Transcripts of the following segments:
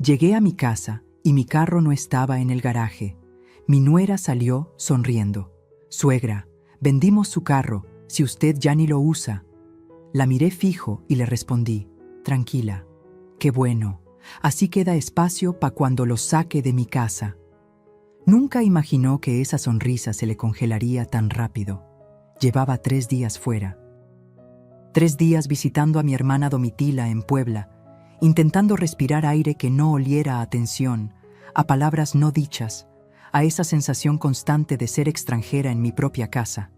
Llegué a mi casa y mi carro no estaba en el garaje. Mi nuera salió sonriendo. «Suegra, vendimos su carro, si usted ya ni lo usa». La miré fijo y le respondí: «Tranquila, qué bueno, así queda espacio pa' cuando lo saque de mi casa». Nunca imaginó que esa sonrisa se le congelaría tan rápido. Llevaba 3 días fuera. 3 días visitando a mi hermana Domitila en Puebla, intentando respirar aire que no oliera a tensión, a palabras no dichas, a esa sensación constante de ser extranjera en mi propia casa.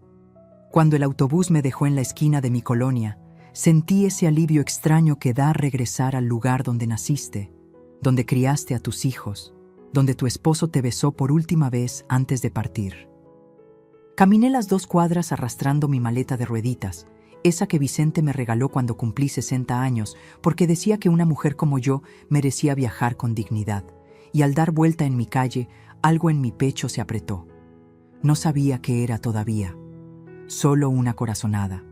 Cuando el autobús me dejó en la esquina de mi colonia, sentí ese alivio extraño que da regresar al lugar donde naciste, donde criaste a tus hijos, donde tu esposo te besó por última vez antes de partir. Caminé las 2 cuadras arrastrando mi maleta de rueditas, esa que Vicente me regaló cuando cumplí 60 años, porque decía que una mujer como yo merecía viajar con dignidad, y al dar vuelta en mi calle, algo en mi pecho se apretó. No sabía qué era todavía, solo una corazonada,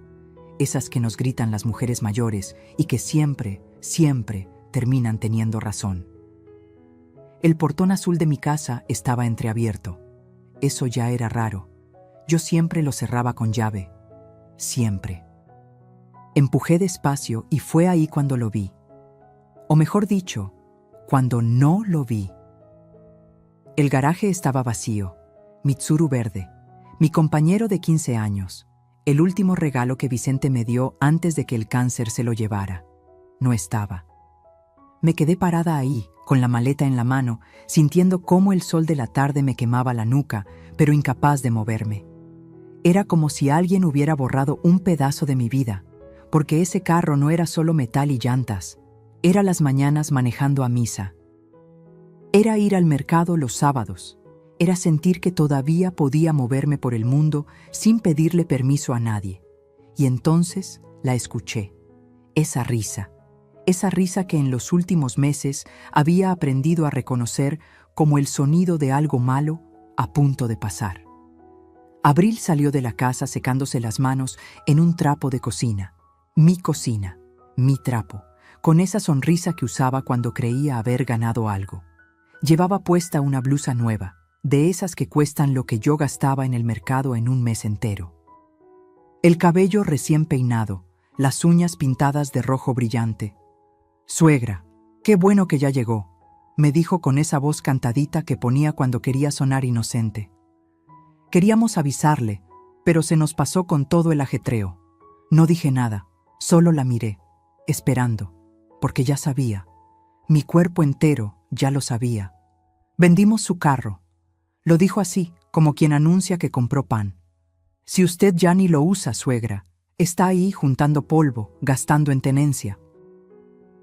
esas que nos gritan las mujeres mayores y que siempre, siempre terminan teniendo razón. El portón azul de mi casa estaba entreabierto. Eso ya era raro. Yo siempre lo cerraba con llave. Siempre. Empujé despacio y fue ahí cuando lo vi. O mejor dicho, cuando no lo vi. El garaje estaba vacío. Mitsuru verde. Mi compañero de 15 años. El último regalo que Vicente me dio antes de que el cáncer se lo llevara. No estaba. Me quedé parada ahí, con la maleta en la mano, sintiendo cómo el sol de la tarde me quemaba la nuca, pero incapaz de moverme. Era como si alguien hubiera borrado un pedazo de mi vida, porque ese carro no era solo metal y llantas, era las mañanas manejando a misa. Era ir al mercado los sábados, era sentir que todavía podía moverme por el mundo sin pedirle permiso a nadie. Y entonces la escuché, esa risa que en los últimos meses había aprendido a reconocer como el sonido de algo malo a punto de pasar. Abril salió de la casa secándose las manos en un trapo de cocina. Mi cocina, mi trapo, con esa sonrisa que usaba cuando creía haber ganado algo. Llevaba puesta una blusa nueva, de esas que cuestan lo que yo gastaba en el mercado en un mes entero. El cabello recién peinado, las uñas pintadas de rojo brillante. «Suegra, qué bueno que ya llegó», me dijo con esa voz cantadita que ponía cuando quería sonar inocente. Queríamos avisarle, pero se nos pasó con todo el ajetreo. No dije nada, solo la miré, esperando, porque ya sabía. Mi cuerpo entero ya lo sabía. Vendimos su carro. Lo dijo así, como quien anuncia que compró pan. «Si usted ya ni lo usa, suegra, está ahí juntando polvo, gastando en tenencia».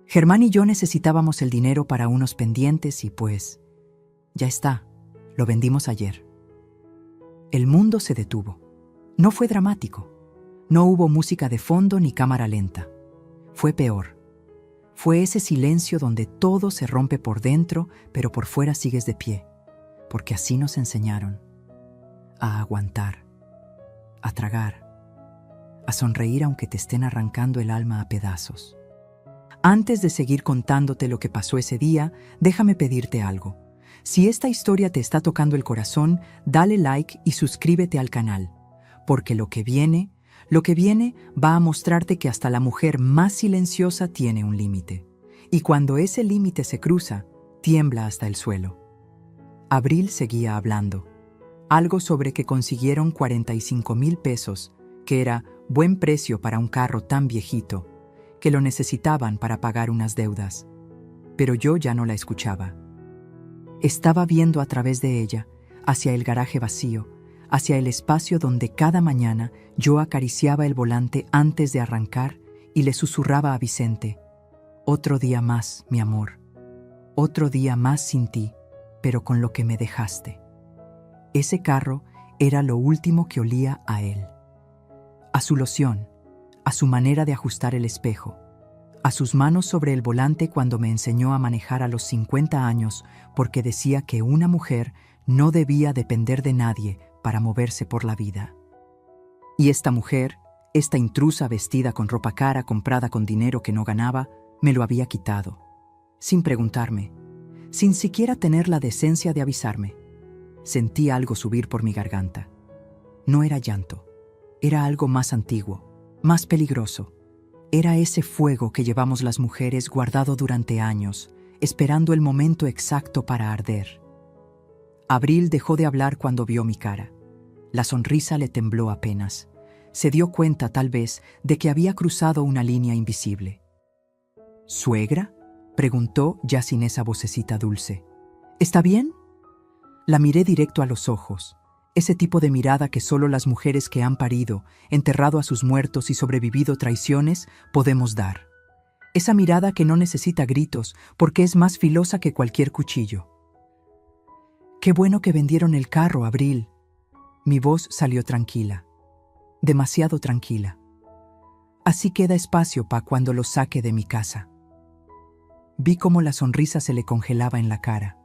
Germán y yo necesitábamos el dinero para unos pendientes y pues, ya está, lo vendimos ayer. El mundo se detuvo. No fue dramático. No hubo música de fondo ni cámara lenta. Fue peor. Fue ese silencio donde todo se rompe por dentro, pero por fuera sigues de pie, porque así nos enseñaron. A aguantar, a tragar, a sonreír aunque te estén arrancando el alma a pedazos. Antes de seguir contándote lo que pasó ese día, déjame pedirte algo. Si esta historia te está tocando el corazón, dale like y suscríbete al canal, porque lo que viene va a mostrarte que hasta la mujer más silenciosa tiene un límite. Y cuando ese límite se cruza, tiembla hasta el suelo. Abril seguía hablando. Algo sobre que consiguieron 45,000 pesos, que era buen precio para un carro tan viejito, que lo necesitaban para pagar unas deudas. Pero yo ya no la escuchaba. Estaba viendo a través de ella, hacia el garaje vacío, hacia el espacio donde cada mañana yo acariciaba el volante antes de arrancar y le susurraba a Vicente: «Otro día más, mi amor. Otro día más sin ti, pero con lo que me dejaste». Ese carro era lo último que olía a él. A su loción, a su manera de ajustar el espejo, a sus manos sobre el volante cuando me enseñó a manejar a los 50 años porque decía que una mujer no debía depender de nadie para moverse por la vida. Y esta mujer, esta intrusa vestida con ropa cara comprada con dinero que no ganaba, me lo había quitado, sin preguntarme, sin siquiera tener la decencia de avisarme. Sentí algo subir por mi garganta. No era llanto, era algo más antiguo, más peligroso. Era ese fuego que llevamos las mujeres guardado durante años, esperando el momento exacto para arder. Abril dejó de hablar cuando vio mi cara. La sonrisa le tembló apenas. Se dio cuenta, tal vez, de que había cruzado una línea invisible. ¿Suegra?, preguntó, ya sin esa vocecita dulce. ¿Está bien? La miré directo a los ojos, ese tipo de mirada que solo las mujeres que han parido, enterrado a sus muertos y sobrevivido traiciones, podemos dar. Esa mirada que no necesita gritos porque es más filosa que cualquier cuchillo. «Qué bueno que vendieron el carro, Abril». Mi voz salió tranquila, demasiado tranquila. Así queda espacio para cuando lo saque de mi casa. Vi cómo la sonrisa se le congelaba en la cara,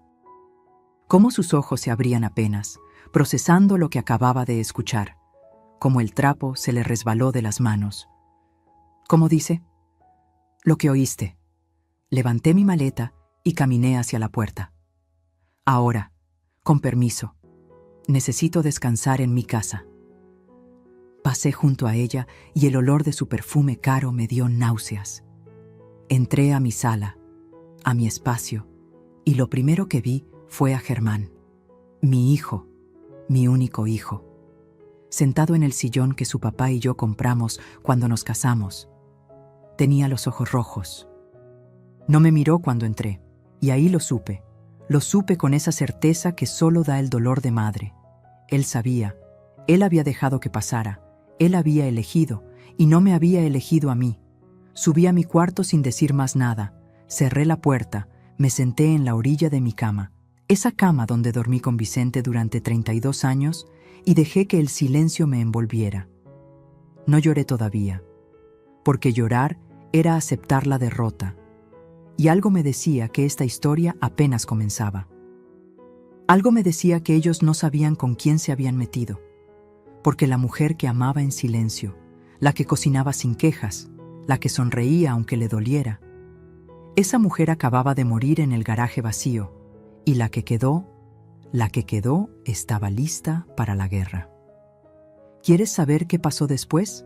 cómo sus ojos se abrían apenas, procesando lo que acababa de escuchar, cómo el trapo se le resbaló de las manos. ¿Cómo dice? Lo que oíste. Levanté mi maleta y caminé hacia la puerta. Ahora, con permiso, necesito descansar en mi casa. Pasé junto a ella y el olor de su perfume caro me dio náuseas. Entré a mi sala, a mi espacio, y lo primero que vi fue a Germán, mi hijo, mi único hijo, sentado en el sillón que su papá y yo compramos cuando nos casamos. Tenía los ojos rojos. No me miró cuando entré, y ahí lo supe con esa certeza que solo da el dolor de madre. Él sabía, él había dejado que pasara, él había elegido, y no me había elegido a mí. Subí a mi cuarto sin decir más nada, cerré la puerta, me senté en la orilla de mi cama, esa cama donde dormí con Vicente durante 32 años, y dejé que el silencio me envolviera. No lloré todavía, porque llorar era aceptar la derrota, y algo me decía que esta historia apenas comenzaba. Algo me decía que ellos no sabían con quién se habían metido, porque la mujer que amaba en silencio, la que cocinaba sin quejas, la que sonreía aunque le doliera, esa mujer acababa de morir en el garaje vacío, y la que quedó estaba lista para la guerra. ¿Quieres saber qué pasó después?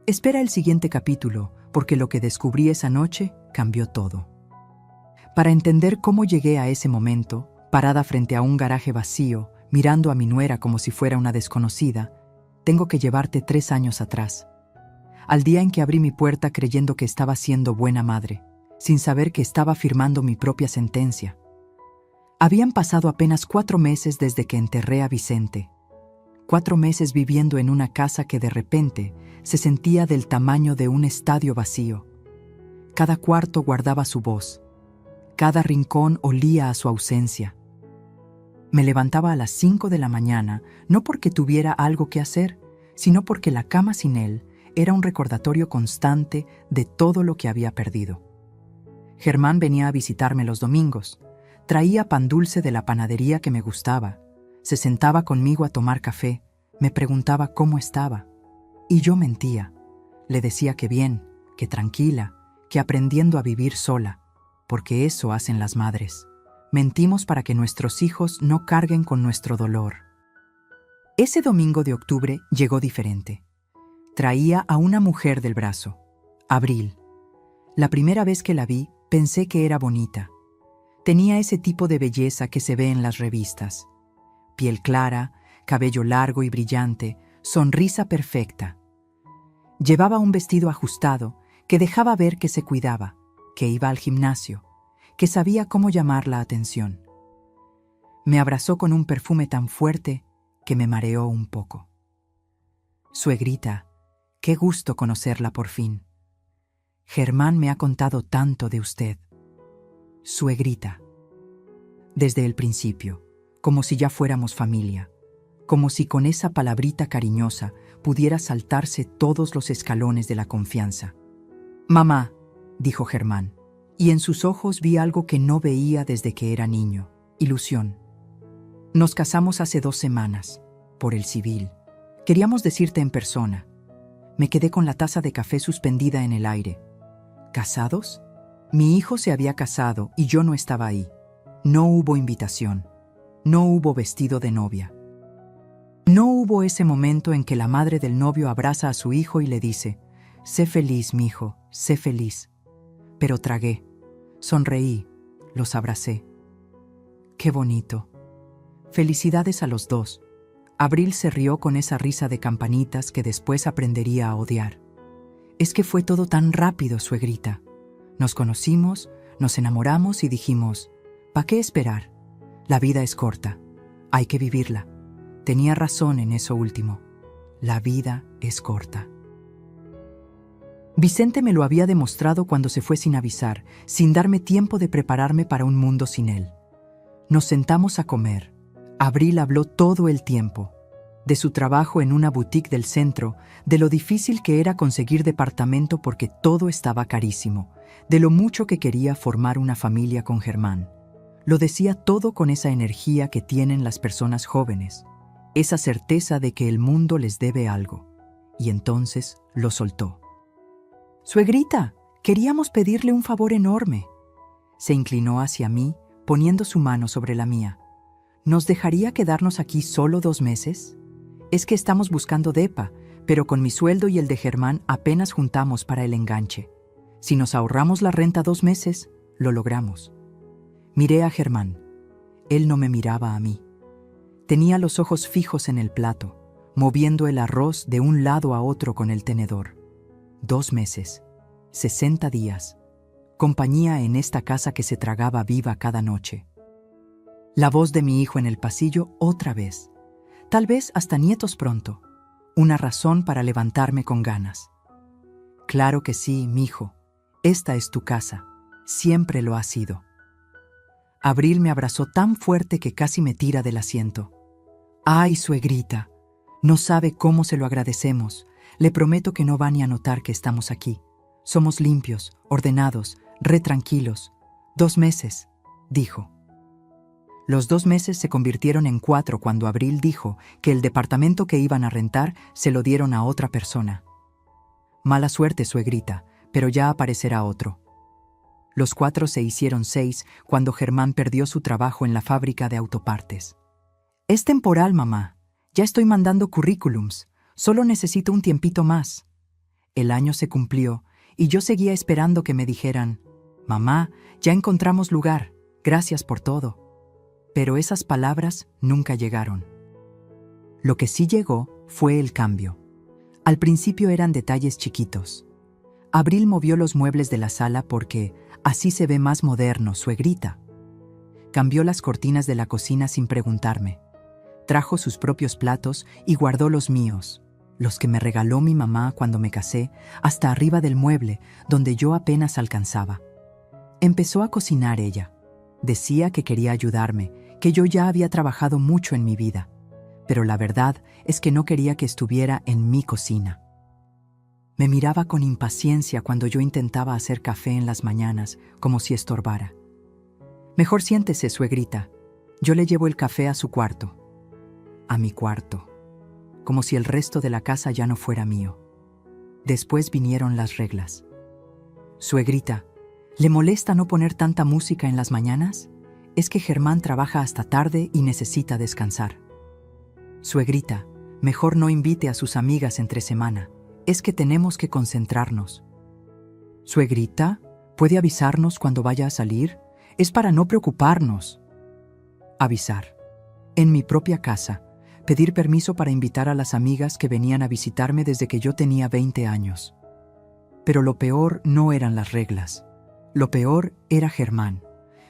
Espera el siguiente capítulo, porque lo que descubrí esa noche cambió todo. Para entender cómo llegué a ese momento, parada frente a un garaje vacío, mirando a mi nuera como si fuera una desconocida, tengo que llevarte 3 años atrás. Al día en que abrí mi puerta creyendo que estaba siendo buena madre, sin saber que estaba firmando mi propia sentencia. Habían pasado apenas 4 meses desde que enterré a Vicente. 4 meses viviendo en una casa que de repente se sentía del tamaño de un estadio vacío. Cada cuarto guardaba su voz. Cada rincón olía a su ausencia. Me levantaba a las 5 de la mañana, no porque tuviera algo que hacer, sino porque la cama sin él era un recordatorio constante de todo lo que había perdido. Germán venía a visitarme los domingos. Traía pan dulce de la panadería que me gustaba. Se sentaba conmigo a tomar café. Me preguntaba cómo estaba. Y yo mentía. Le decía que bien, que tranquila, que aprendiendo a vivir sola, porque eso hacen las madres. Mentimos para que nuestros hijos no carguen con nuestro dolor. Ese domingo de octubre llegó diferente. Traía a una mujer del brazo, Abril. La primera vez que la vi, pensé que era bonita. Tenía ese tipo de belleza que se ve en las revistas. Piel clara, cabello largo y brillante, sonrisa perfecta. Llevaba un vestido ajustado que dejaba ver que se cuidaba, que iba al gimnasio, que sabía cómo llamar la atención. Me abrazó con un perfume tan fuerte que me mareó un poco. Suegrita, qué gusto conocerla por fin. Germán me ha contado tanto de usted. Suegrita. Desde el principio, como si ya fuéramos familia, como si con esa palabrita cariñosa pudiera saltarse todos los escalones de la confianza. Mamá, dijo Germán, y en sus ojos vi algo que no veía desde que era niño, ilusión. Nos casamos hace 2 semanas, por el civil. Queríamos decirte en persona. Me quedé con la taza de café suspendida en el aire. ¿Casados? Mi hijo se había casado y yo no estaba ahí. No hubo invitación. No hubo vestido de novia. No hubo ese momento en que la madre del novio abraza a su hijo y le dice: «Sé feliz, mijo, sé feliz». Pero tragué, sonreí, los abracé. ¡Qué bonito! Felicidades a los dos. Abril se rió con esa risa de campanitas que después aprendería a odiar. Es que fue todo tan rápido, suegrita. Nos conocimos, nos enamoramos y dijimos: ¿para qué esperar? La vida es corta, hay que vivirla. Tenía razón en eso último. La vida es corta. Vicente me lo había demostrado cuando se fue sin avisar, sin darme tiempo de prepararme para un mundo sin él. Nos sentamos a comer. Abril habló todo el tiempo. De su trabajo en una boutique del centro, de lo difícil que era conseguir departamento porque todo estaba carísimo, de lo mucho que quería formar una familia con Germán. Lo decía todo con esa energía que tienen las personas jóvenes, esa certeza de que el mundo les debe algo. Y entonces lo soltó. «Suegrita, queríamos pedirle un favor enorme». Se inclinó hacia mí, poniendo su mano sobre la mía. «¿Nos dejaría quedarnos aquí solo 2 meses? Es que estamos buscando depa, pero con mi sueldo y el de Germán apenas juntamos para el enganche. Si nos ahorramos la renta 2 meses, lo logramos». Miré a Germán. Él no me miraba a mí. Tenía los ojos fijos en el plato, moviendo el arroz de un lado a otro con el tenedor. 2 meses, 60 días, compañía en esta casa que se tragaba viva cada noche. La voz de mi hijo en el pasillo otra vez. Tal vez hasta nietos pronto. Una razón para levantarme con ganas. «Claro que sí, mijo. Esta es tu casa. Siempre lo ha sido». Abril me abrazó tan fuerte que casi me tira del asiento. «Ay, suegrita, no sabe cómo se lo agradecemos. Le prometo que no va ni a notar que estamos aquí. Somos limpios, ordenados, re tranquilos. 2 meses», dijo. Los 2 meses se convirtieron en 4 cuando Abril dijo que el departamento que iban a rentar se lo dieron a otra persona. «Mala suerte, suegrita, pero ya aparecerá otro». Los 4 se hicieron 6 cuando Germán perdió su trabajo en la fábrica de autopartes. «Es temporal, mamá. Ya estoy mandando currículums. Solo necesito un tiempito más». El año se cumplió y yo seguía esperando que me dijeran: «Mamá, ya encontramos lugar. Gracias por todo». Pero esas palabras nunca llegaron. Lo que sí llegó fue el cambio. Al principio eran detalles chiquitos. Abril movió los muebles de la sala porque así se ve más moderno, suegrita. Cambió las cortinas de la cocina sin preguntarme. Trajo sus propios platos y guardó los míos, los que me regaló mi mamá cuando me casé, hasta arriba del mueble, donde yo apenas alcanzaba. Empezó a cocinar ella. Decía que quería ayudarme, que yo ya había trabajado mucho en mi vida, pero la verdad es que no quería que estuviera en mi cocina. Me miraba con impaciencia cuando yo intentaba hacer café en las mañanas, como si estorbara. «Mejor siéntese, suegrita. Yo le llevo el café a su cuarto». A mi cuarto. Como si el resto de la casa ya no fuera mío. Después vinieron las reglas. «Suegrita, ¿le molesta no poner tanta música en las mañanas? Es que Germán trabaja hasta tarde y necesita descansar». «Suegrita, mejor no invite a sus amigas entre semana. Es que tenemos que concentrarnos». «Suegrita, ¿puede avisarnos cuando vaya a salir? Es para no preocuparnos». Avisar. En mi propia casa. Pedir permiso para invitar a las amigas que venían a visitarme desde que yo tenía 20 años. Pero lo peor no eran las reglas. Lo peor era Germán.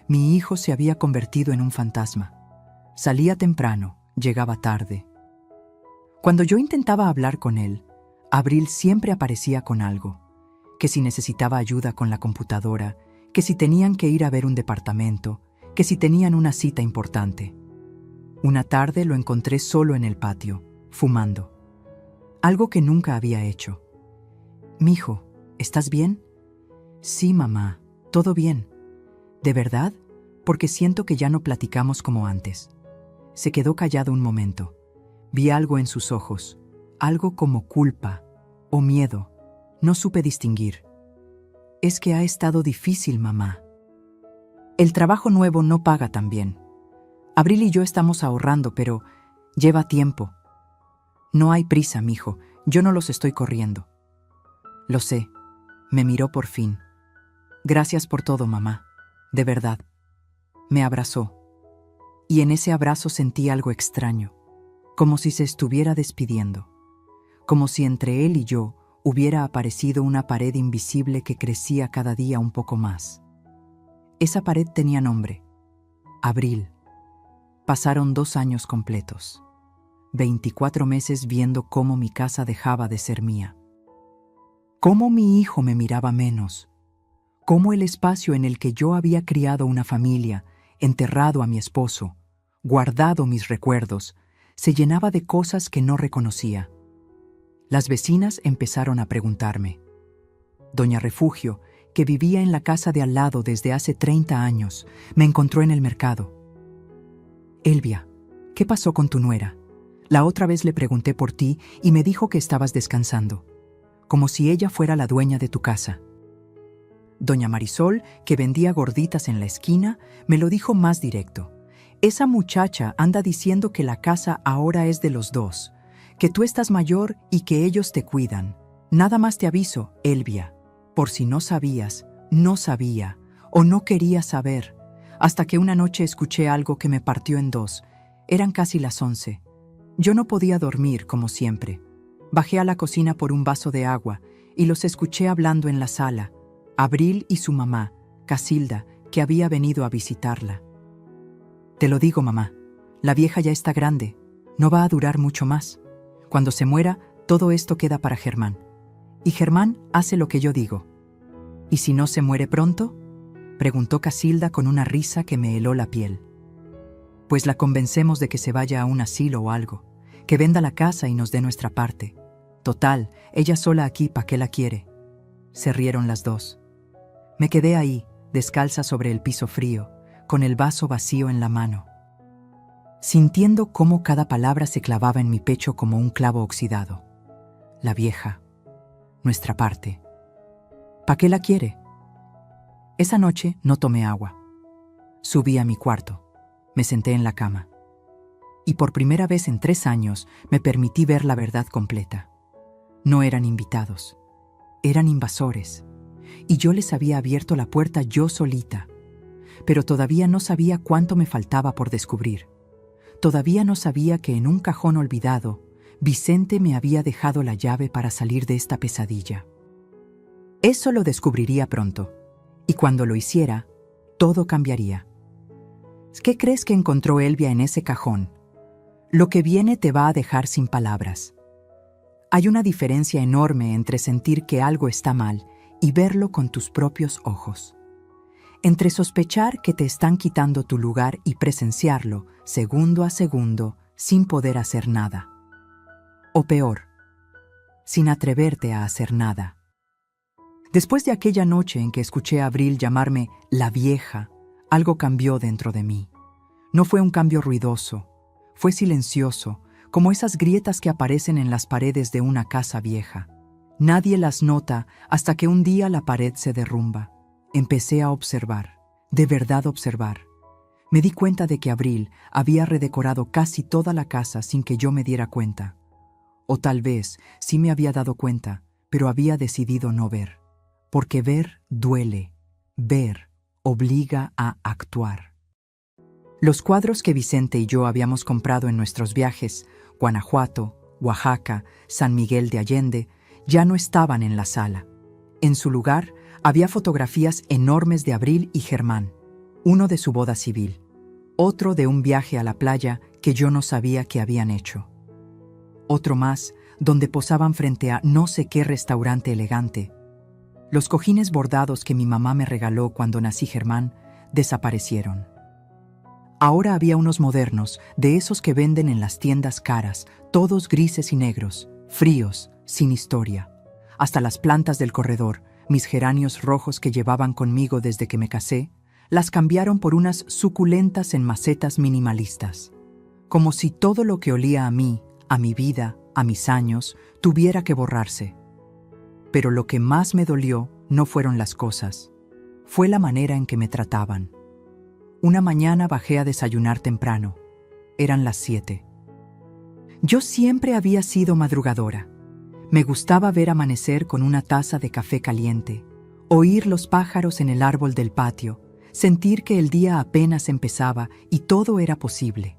Mi hijo se había convertido en un fantasma. Salía temprano, llegaba tarde. Cuando yo intentaba hablar con él, Abril siempre aparecía con algo. Que si necesitaba ayuda con la computadora, que si tenían que ir a ver un departamento, que si tenían una cita importante. Una tarde lo encontré solo en el patio, fumando. Algo que nunca había hecho. «Mijo, ¿estás bien?» «Sí, mamá, todo bien». «¿De verdad? Porque siento que ya no platicamos como antes». Se quedó callado un momento. Vi algo en sus ojos, algo como culpa o miedo. No supe distinguir. «Es que ha estado difícil, mamá». El trabajo nuevo no paga tan bien. Abril y yo estamos ahorrando, pero lleva tiempo. No hay prisa, mijo, yo no los estoy corriendo. Lo sé, me miró por fin. Gracias por todo, mamá, de verdad. Me abrazó. Y en ese abrazo sentí algo extraño, como si se estuviera despidiendo, como si entre él y yo hubiera aparecido una pared invisible que crecía cada día un poco más. Esa pared tenía nombre: Abril. Pasaron 2 años completos, 24 meses viendo cómo mi casa dejaba de ser mía, cómo mi hijo me miraba menos, cómo el espacio en el que yo había criado una familia, enterrado a mi esposo, guardado mis recuerdos, se llenaba de cosas que no reconocía. Las vecinas empezaron a preguntarme. Doña Refugio, que vivía en la casa de al lado desde hace 30 años, me encontró en el mercado. Elvia, ¿qué pasó con tu nuera? La otra vez le pregunté por ti y me dijo que estabas descansando, como si ella fuera la dueña de tu casa. Doña Marisol, que vendía gorditas en la esquina, me lo dijo más directo. Esa muchacha anda diciendo que la casa ahora es de los dos, que tú estás mayor y que ellos te cuidan. Nada más te aviso, Elvia, por si no sabías, no sabía o no quería saber, hasta que una noche escuché algo que me partió en dos. Eran casi las 11. Yo no podía dormir, como siempre. Bajé a la cocina por un vaso de agua y los escuché hablando en la sala. Abril y su mamá, Casilda, que había venido a visitarla. Te lo digo, mamá, la vieja ya está grande, no va a durar mucho más. Cuando se muera, todo esto queda para Germán. Y Germán hace lo que yo digo. ¿Y si no se muere pronto?, preguntó Casilda con una risa que me heló la piel. Pues la convencemos de que se vaya a un asilo o algo, que venda la casa y nos dé nuestra parte. Total, ella sola aquí, ¿pa' qué la quiere? Se rieron las dos. Me quedé ahí, descalza sobre el piso frío, con el vaso vacío en la mano, sintiendo cómo cada palabra se clavaba en mi pecho como un clavo oxidado. La vieja, nuestra parte. ¿Pa' qué la quiere? Esa noche no tomé agua. Subí a mi cuarto, me senté en la cama. Y por primera vez en 3 años me permití ver la verdad completa. No eran invitados, eran invasores. Y yo les había abierto la puerta yo solita. Pero todavía no sabía cuánto me faltaba por descubrir. Todavía no sabía que en un cajón olvidado, Vicente me había dejado la llave para salir de esta pesadilla. Eso lo descubriría pronto. Y cuando lo hiciera, todo cambiaría. ¿Qué crees que encontró Elvia en ese cajón? Lo que viene te va a dejar sin palabras. Hay una diferencia enorme entre sentir que algo está mal y verlo con tus propios ojos. Entre sospechar que te están quitando tu lugar y presenciarlo, segundo a segundo, sin poder hacer nada. O peor, sin atreverte a hacer nada. Después de aquella noche en que escuché a Abril llamarme la vieja, algo cambió dentro de mí. No fue un cambio ruidoso, fue silencioso, como esas grietas que aparecen en las paredes de una casa vieja. Nadie las nota hasta que un día la pared se derrumba. Empecé a observar, de verdad observar. Me di cuenta de que Abril había redecorado casi toda la casa sin que yo me diera cuenta. O tal vez sí me había dado cuenta, pero había decidido no ver. Porque ver duele, ver obliga a actuar. Los cuadros que Vicente y yo habíamos comprado en nuestros viajes, Guanajuato, Oaxaca, San Miguel de Allende, ya no estaban en la sala. En su lugar, había fotografías enormes de Abril y Germán, uno de su boda civil, otro de un viaje a la playa que yo no sabía que habían hecho. Otro más, donde posaban frente a no sé qué restaurante elegante. Los cojines bordados que mi mamá me regaló cuando nací Germán desaparecieron. Ahora había unos modernos, de esos que venden en las tiendas caras, todos grises y negros, fríos, sin historia. Hasta las plantas del corredor, mis geranios rojos que llevaban conmigo desde que me casé, las cambiaron por unas suculentas en macetas minimalistas. Como si todo lo que olía a mí, a mi vida, a mis años, tuviera que borrarse. Pero lo que más me dolió no fueron las cosas, fue la manera en que me trataban. Una mañana bajé a desayunar temprano. Eran las 7. Yo siempre había sido madrugadora. Me gustaba ver amanecer con una taza de café caliente, oír los pájaros en el árbol del patio, sentir que el día apenas empezaba y todo era posible.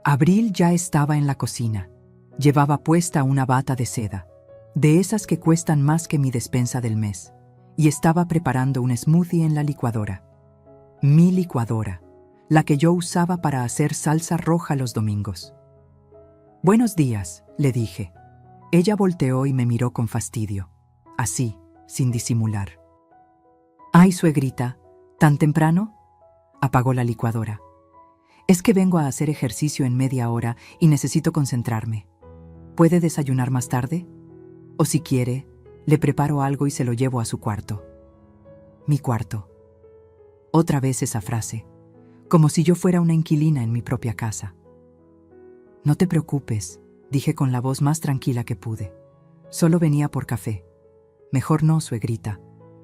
Abril ya estaba en la cocina. Llevaba puesta una bata de seda, de esas que cuestan más que mi despensa del mes, y estaba preparando un smoothie en la licuadora. Mi licuadora, la que yo usaba para hacer salsa roja los domingos. «Buenos días», le dije. Ella volteó y me miró con fastidio, así, sin disimular. «Ay, suegrita, ¿tan temprano?». Apagó la licuadora. «Es que vengo a hacer ejercicio en media hora y necesito concentrarme. ¿Puede desayunar más tarde? O si quiere, le preparo algo y se lo llevo a su cuarto». Mi cuarto. Otra vez esa frase, como si yo fuera una inquilina en mi propia casa. «No te preocupes», dije con la voz más tranquila que pude. «Solo venía por café». «Mejor no, suegrita.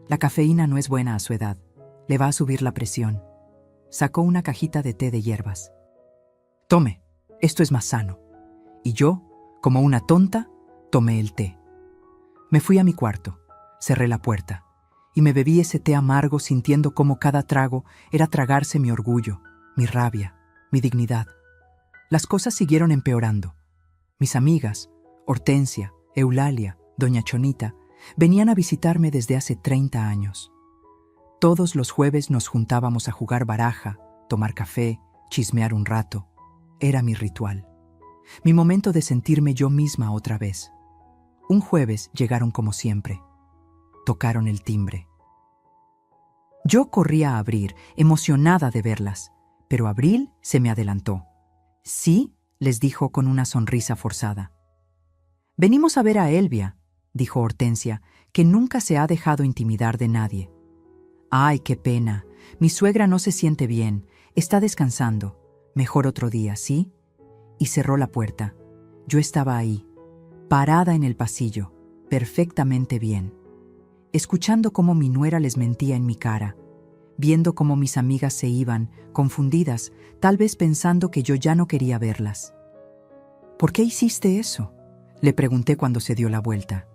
La cafeína no es buena a su edad. Le va a subir la presión». Sacó una cajita de té de hierbas. «Tome, esto es más sano». Y yo, como una tonta, tomé el té. Me fui a mi cuarto, cerré la puerta y me bebí ese té amargo sintiendo cómo cada trago era tragarse mi orgullo, mi rabia, mi dignidad. Las cosas siguieron empeorando. Mis amigas, Hortensia, Eulalia, Doña Chonita, venían a visitarme desde hace 30 años. Todos los jueves nos juntábamos a jugar baraja, tomar café, chismear un rato. Era mi ritual. Mi momento de sentirme yo misma otra vez. Un jueves llegaron como siempre. Tocaron el timbre. Yo corrí a abrir, emocionada de verlas, pero Abril se me adelantó. «Sí», les dijo con una sonrisa forzada. «Venimos a ver a Elvia», dijo Hortensia, que nunca se ha dejado intimidar de nadie. «Ay, qué pena. Mi suegra no se siente bien. Está descansando. Mejor otro día, ¿sí?». Y cerró la puerta. Yo estaba ahí, parada en el pasillo, perfectamente bien, escuchando cómo mi nuera les mentía en mi cara, viendo cómo mis amigas se iban, confundidas, tal vez pensando que yo ya no quería verlas. «¿Por qué hiciste eso?», le pregunté cuando se dio la vuelta.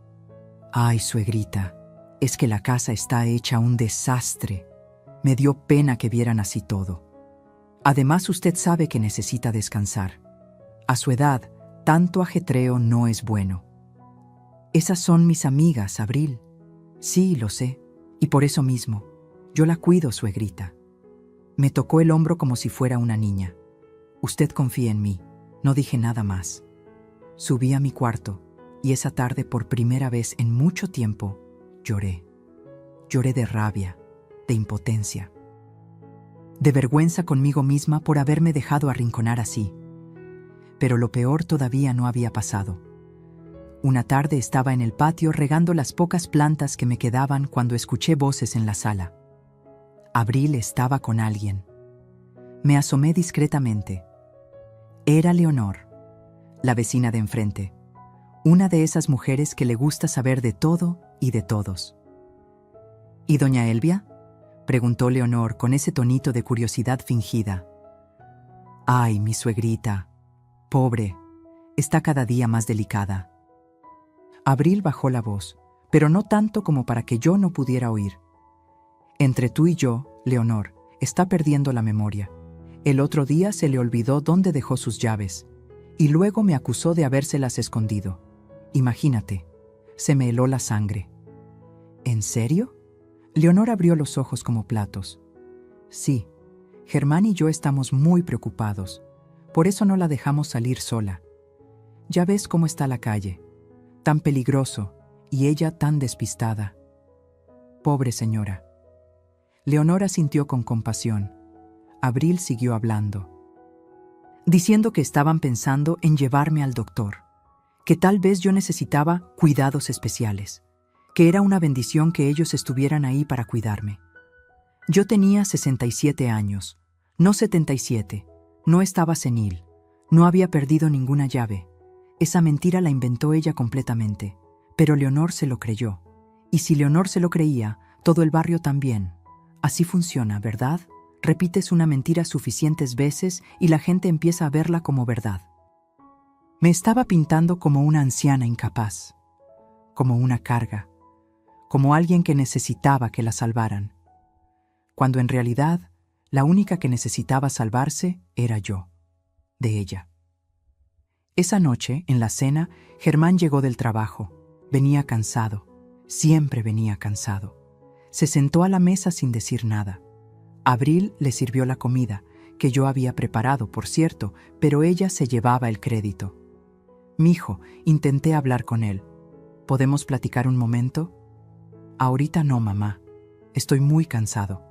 «Ay, suegrita, es que la casa está hecha un desastre. Me dio pena que vieran así todo. Además, usted sabe que necesita descansar. A su edad, tanto ajetreo no es bueno». «Esas son mis amigas, Abril». «Sí, lo sé, y por eso mismo. Yo la cuido, suegrita». Me tocó el hombro como si fuera una niña. «Usted confía en mí». No dije nada más. Subí a mi cuarto, y esa tarde, por primera vez en mucho tiempo, lloré. Lloré de rabia, de impotencia, de vergüenza conmigo misma por haberme dejado arrinconar así. Pero lo peor todavía no había pasado. Una tarde estaba en el patio regando las pocas plantas que me quedaban cuando escuché voces en la sala. Abril estaba con alguien. Me asomé discretamente. Era Leonor, la vecina de enfrente, una de esas mujeres que le gusta saber de todo y de todos. «¿Y doña Elvia?», preguntó Leonor con ese tonito de curiosidad fingida. «Ay, mi suegrita, pobre, está cada día más delicada». Abril bajó la voz, pero no tanto como para que yo no pudiera oír. «Entre tú y yo, Leonor, está perdiendo la memoria. El otro día se le olvidó dónde dejó sus llaves, y luego me acusó de habérselas escondido. Imagínate, se me heló la sangre». «¿En serio?». Leonor abrió los ojos como platos. «Sí, Germán y yo estamos muy preocupados. Por eso no la dejamos salir sola. Ya ves cómo está la calle. Tan peligroso, y ella tan despistada. Pobre señora». Leonor asintió con compasión. Abril siguió hablando, diciendo que estaban pensando en llevarme al doctor, que tal vez yo necesitaba cuidados especiales, que era una bendición que ellos estuvieran ahí para cuidarme. Yo tenía 67 años, no 77, no estaba senil, no había perdido ninguna llave. Esa mentira la inventó ella completamente, pero Leonor se lo creyó. Y si Leonor se lo creía, todo el barrio también. Así funciona, ¿verdad? Repites una mentira suficientes veces y la gente empieza a verla como verdad. Me estaba pintando como una anciana incapaz, como una carga, como alguien que necesitaba que la salvaran, cuando en realidad la única que necesitaba salvarse era yo, de ella. Esa noche, en la cena, Germán llegó del trabajo. Venía cansado, siempre venía cansado. Se sentó a la mesa sin decir nada. Abril le sirvió la comida, que yo había preparado, por cierto, pero ella se llevaba el crédito. «Mijo», intenté hablar con él. «¿Podemos platicar un momento?» «Ahorita no, mamá. Estoy muy cansado».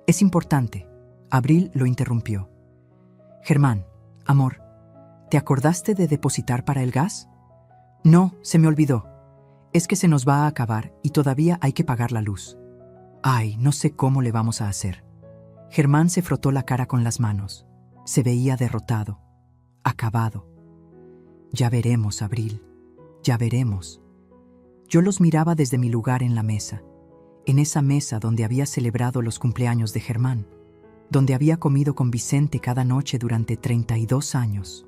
«Es importante». Abril lo interrumpió. «Germán, amor, ¿te acordaste de depositar para el gas?» «No, se me olvidó. Es que se nos va a acabar y todavía hay que pagar la luz». «Ay, no sé cómo le vamos a hacer». Germán se frotó la cara con las manos. Se veía derrotado, acabado. «Ya veremos, Abril, ya veremos». Yo los miraba desde mi lugar en la mesa, en esa mesa donde había celebrado los cumpleaños de Germán, donde había comido con Vicente cada noche durante 32 años,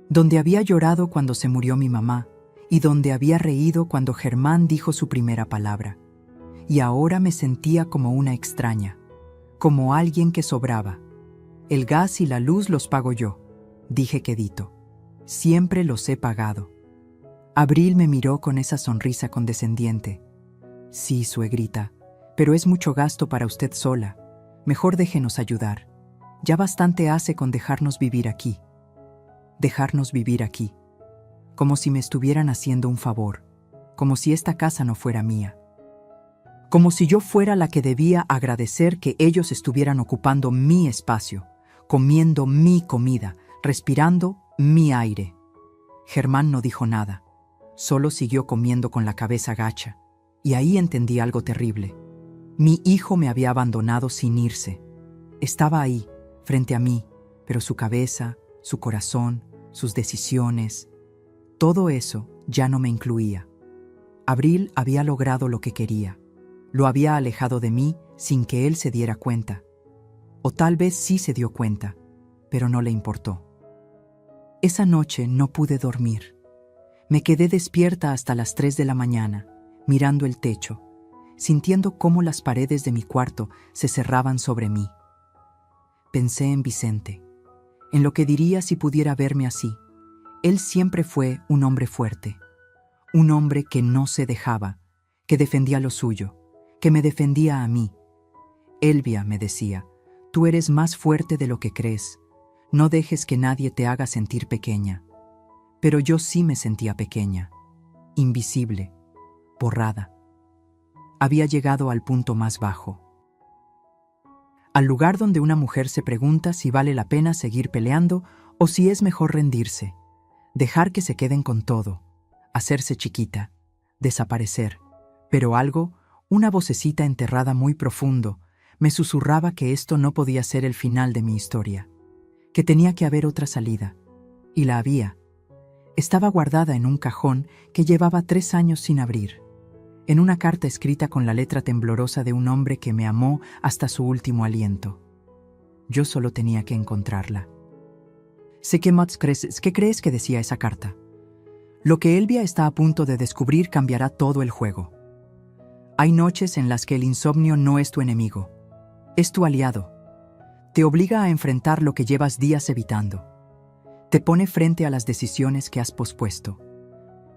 donde había llorado cuando se murió mi mamá y donde había reído cuando Germán dijo su primera palabra. Y ahora me sentía como una extraña, como alguien que sobraba. «El gas y la luz los pago yo», dije quedito. «Siempre los he pagado». Abril me miró con esa sonrisa condescendiente. «Sí, suegrita, pero es mucho gasto para usted sola. Mejor déjenos ayudar. Ya bastante hace con dejarnos vivir aquí». Dejarnos vivir aquí. Como si me estuvieran haciendo un favor. Como si esta casa no fuera mía. Como si yo fuera la que debía agradecer que ellos estuvieran ocupando mi espacio, comiendo mi comida, respirando mi aire. Germán no dijo nada. Solo siguió comiendo con la cabeza gacha. Y ahí entendí algo terrible. Mi hijo me había abandonado sin irse. Estaba ahí, frente a mí, pero su cabeza, su corazón, sus decisiones, todo eso ya no me incluía. Abril había logrado lo que quería. Lo había alejado de mí sin que él se diera cuenta. O tal vez sí se dio cuenta, pero no le importó. Esa noche no pude dormir. Me quedé despierta hasta las 3 de la mañana, mirando el techo, sintiendo cómo las paredes de mi cuarto se cerraban sobre mí. Pensé en Vicente, en lo que diría si pudiera verme así. Él siempre fue un hombre fuerte, un hombre que no se dejaba, que defendía lo suyo, que me defendía a mí. «Elvia», me decía, «tú eres más fuerte de lo que crees. No dejes que nadie te haga sentir pequeña». Pero yo sí me sentía pequeña, invisible, borrada. Había llegado al punto más bajo. Al lugar donde una mujer se pregunta si vale la pena seguir peleando o si es mejor rendirse, dejar que se queden con todo, hacerse chiquita, desaparecer. Pero algo, una vocecita enterrada muy profundo, me susurraba que esto no podía ser el final de mi historia, que tenía que haber otra salida. Y la había. Estaba guardada en un cajón que llevaba 3 años sin abrir, en una carta escrita con la letra temblorosa de un hombre que me amó hasta su último aliento. Yo solo tenía que encontrarla. ¿Qué crees que decía esa carta? Lo que Elvia está a punto de descubrir cambiará todo el juego. Hay noches en las que el insomnio no es tu enemigo, es tu aliado. Te obliga a enfrentar lo que llevas días evitando. Te pone frente a las decisiones que has pospuesto.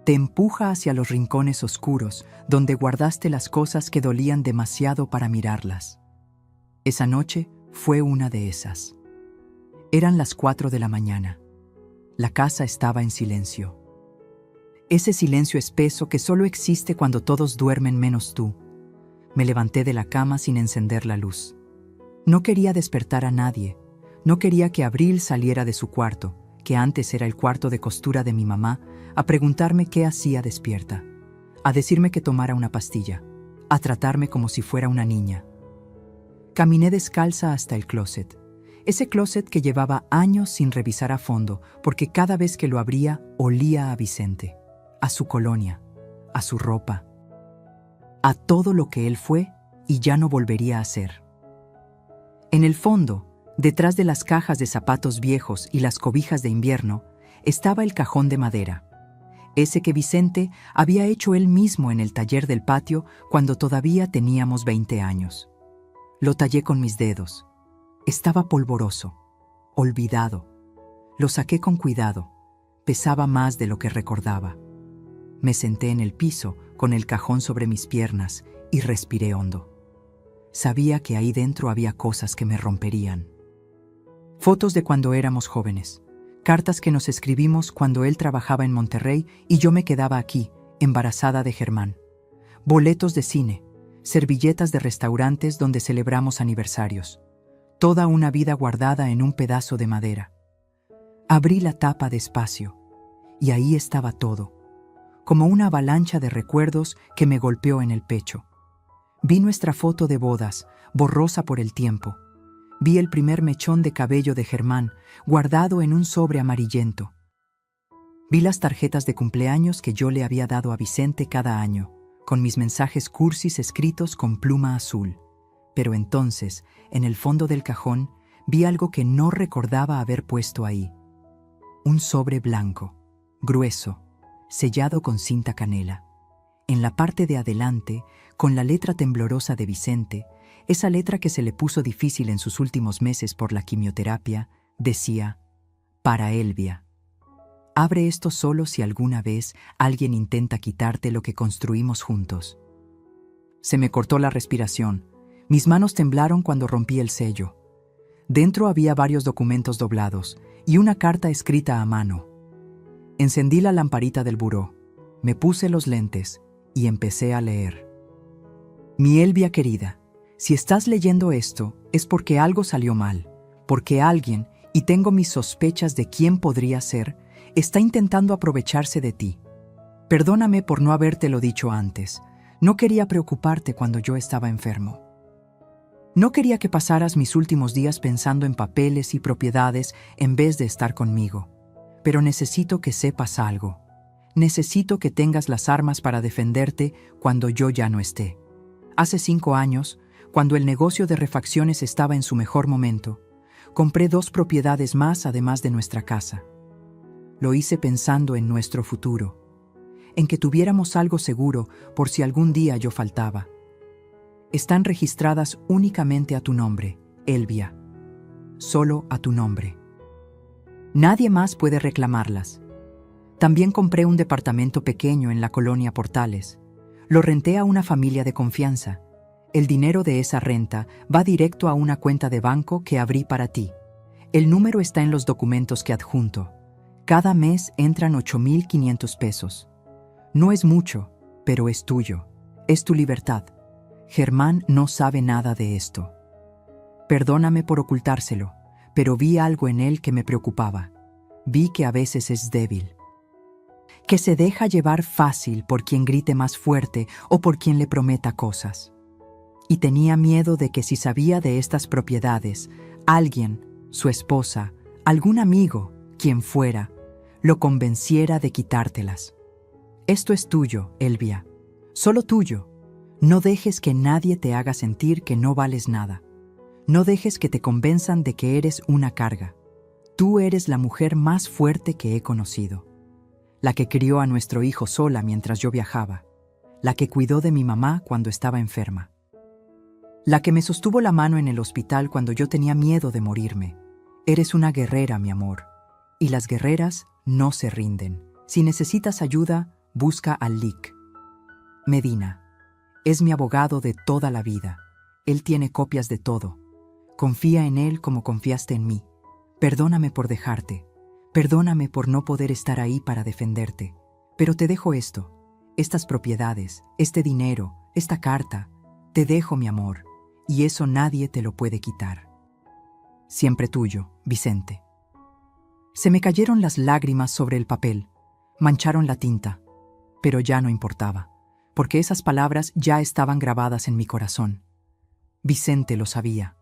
Te empuja hacia los rincones oscuros donde guardaste las cosas que dolían demasiado para mirarlas. Esa noche fue una de esas. Eran las 4 de la mañana. La casa estaba en silencio. Ese silencio espeso que solo existe cuando todos duermen menos tú. Me levanté de la cama sin encender la luz. No quería despertar a nadie. No quería que Abril saliera de su cuarto, que antes era el cuarto de costura de mi mamá, a preguntarme qué hacía despierta, a decirme que tomara una pastilla, a tratarme como si fuera una niña. Caminé descalza hasta el closet, ese closet que llevaba años sin revisar a fondo, porque cada vez que lo abría olía a Vicente, a su colonia, a su ropa, a todo lo que él fue y ya no volvería a ser. En el fondo, detrás de las cajas de zapatos viejos y las cobijas de invierno, estaba el cajón de madera, ese que Vicente había hecho él mismo en el taller del patio cuando todavía teníamos 20 años. Lo tallé con mis dedos. Estaba polvoroso, olvidado. Lo saqué con cuidado. Pesaba más de lo que recordaba. Me senté en el piso con el cajón sobre mis piernas y respiré hondo. Sabía que ahí dentro había cosas que me romperían. Fotos de cuando éramos jóvenes. Cartas que nos escribimos cuando él trabajaba en Monterrey y yo me quedaba aquí, embarazada de Germán. Boletos de cine, servilletas de restaurantes donde celebramos aniversarios. Toda una vida guardada en un pedazo de madera. Abrí la tapa despacio, y ahí estaba todo, como una avalancha de recuerdos que me golpeó en el pecho. Vi nuestra foto de bodas, borrosa por el tiempo. Vi el primer mechón de cabello de Germán, guardado en un sobre amarillento. Vi las tarjetas de cumpleaños que yo le había dado a Vicente cada año, con mis mensajes cursis escritos con pluma azul. Pero entonces, en el fondo del cajón, vi algo que no recordaba haber puesto ahí. Un sobre blanco, grueso, sellado con cinta canela. En la parte de adelante, con la letra temblorosa de Vicente, esa letra que se le puso difícil en sus últimos meses por la quimioterapia, decía: para Elvia. Abre esto solo si alguna vez alguien intenta quitarte lo que construimos juntos. Se me cortó la respiración. Mis manos temblaron cuando rompí el sello. Dentro había varios documentos doblados y una carta escrita a mano. Encendí la lamparita del buró, me puse los lentes y empecé a leer. Mi Elvia querida, si estás leyendo esto es porque algo salió mal, porque alguien, y tengo mis sospechas de quién podría ser, está intentando aprovecharse de ti. Perdóname por no habértelo dicho antes. No quería preocuparte cuando yo estaba enfermo. No quería que pasaras mis últimos días pensando en papeles y propiedades en vez de estar conmigo. Pero necesito que sepas algo. Necesito que tengas las armas para defenderte cuando yo ya no esté. Hace 5 años, cuando el negocio de refacciones estaba en su mejor momento, compré 2 propiedades más además de nuestra casa. Lo hice pensando en nuestro futuro, en que tuviéramos algo seguro por si algún día yo faltaba. Están registradas únicamente a tu nombre, Elvia. Solo a tu nombre. Nadie más puede reclamarlas. También compré un departamento pequeño en la colonia Portales. Lo renté a una familia de confianza. El dinero de esa renta va directo a una cuenta de banco que abrí para ti. El número está en los documentos que adjunto. Cada mes entran 8,500 pesos. No es mucho, pero es tuyo. Es tu libertad. Germán no sabe nada de esto. Perdóname por ocultárselo, pero vi algo en él que me preocupaba. Vi que a veces es débil. Que se deja llevar fácil por quien grite más fuerte o por quien le prometa cosas. Y tenía miedo de que si sabía de estas propiedades, alguien, su esposa, algún amigo, quien fuera, lo convenciera de quitártelas. Esto es tuyo, Elvia, solo tuyo. No dejes que nadie te haga sentir que no vales nada. No dejes que te convenzan de que eres una carga. Tú eres la mujer más fuerte que he conocido. La que crió a nuestro hijo sola mientras yo viajaba. La que cuidó de mi mamá cuando estaba enferma. La que me sostuvo la mano en el hospital cuando yo tenía miedo de morirme. Eres una guerrera, mi amor. Y las guerreras no se rinden. Si necesitas ayuda, busca al Lic. Medina. Es mi abogado de toda la vida. Él tiene copias de todo. Confía en él como confiaste en mí. Perdóname por dejarte. Perdóname por no poder estar ahí para defenderte. Pero te dejo esto, estas propiedades, este dinero, esta carta. Te dejo, mi amor, y eso nadie te lo puede quitar. Siempre tuyo, Vicente. Se me cayeron las lágrimas sobre el papel, mancharon la tinta, pero ya no importaba, porque esas palabras ya estaban grabadas en mi corazón. Vicente lo sabía.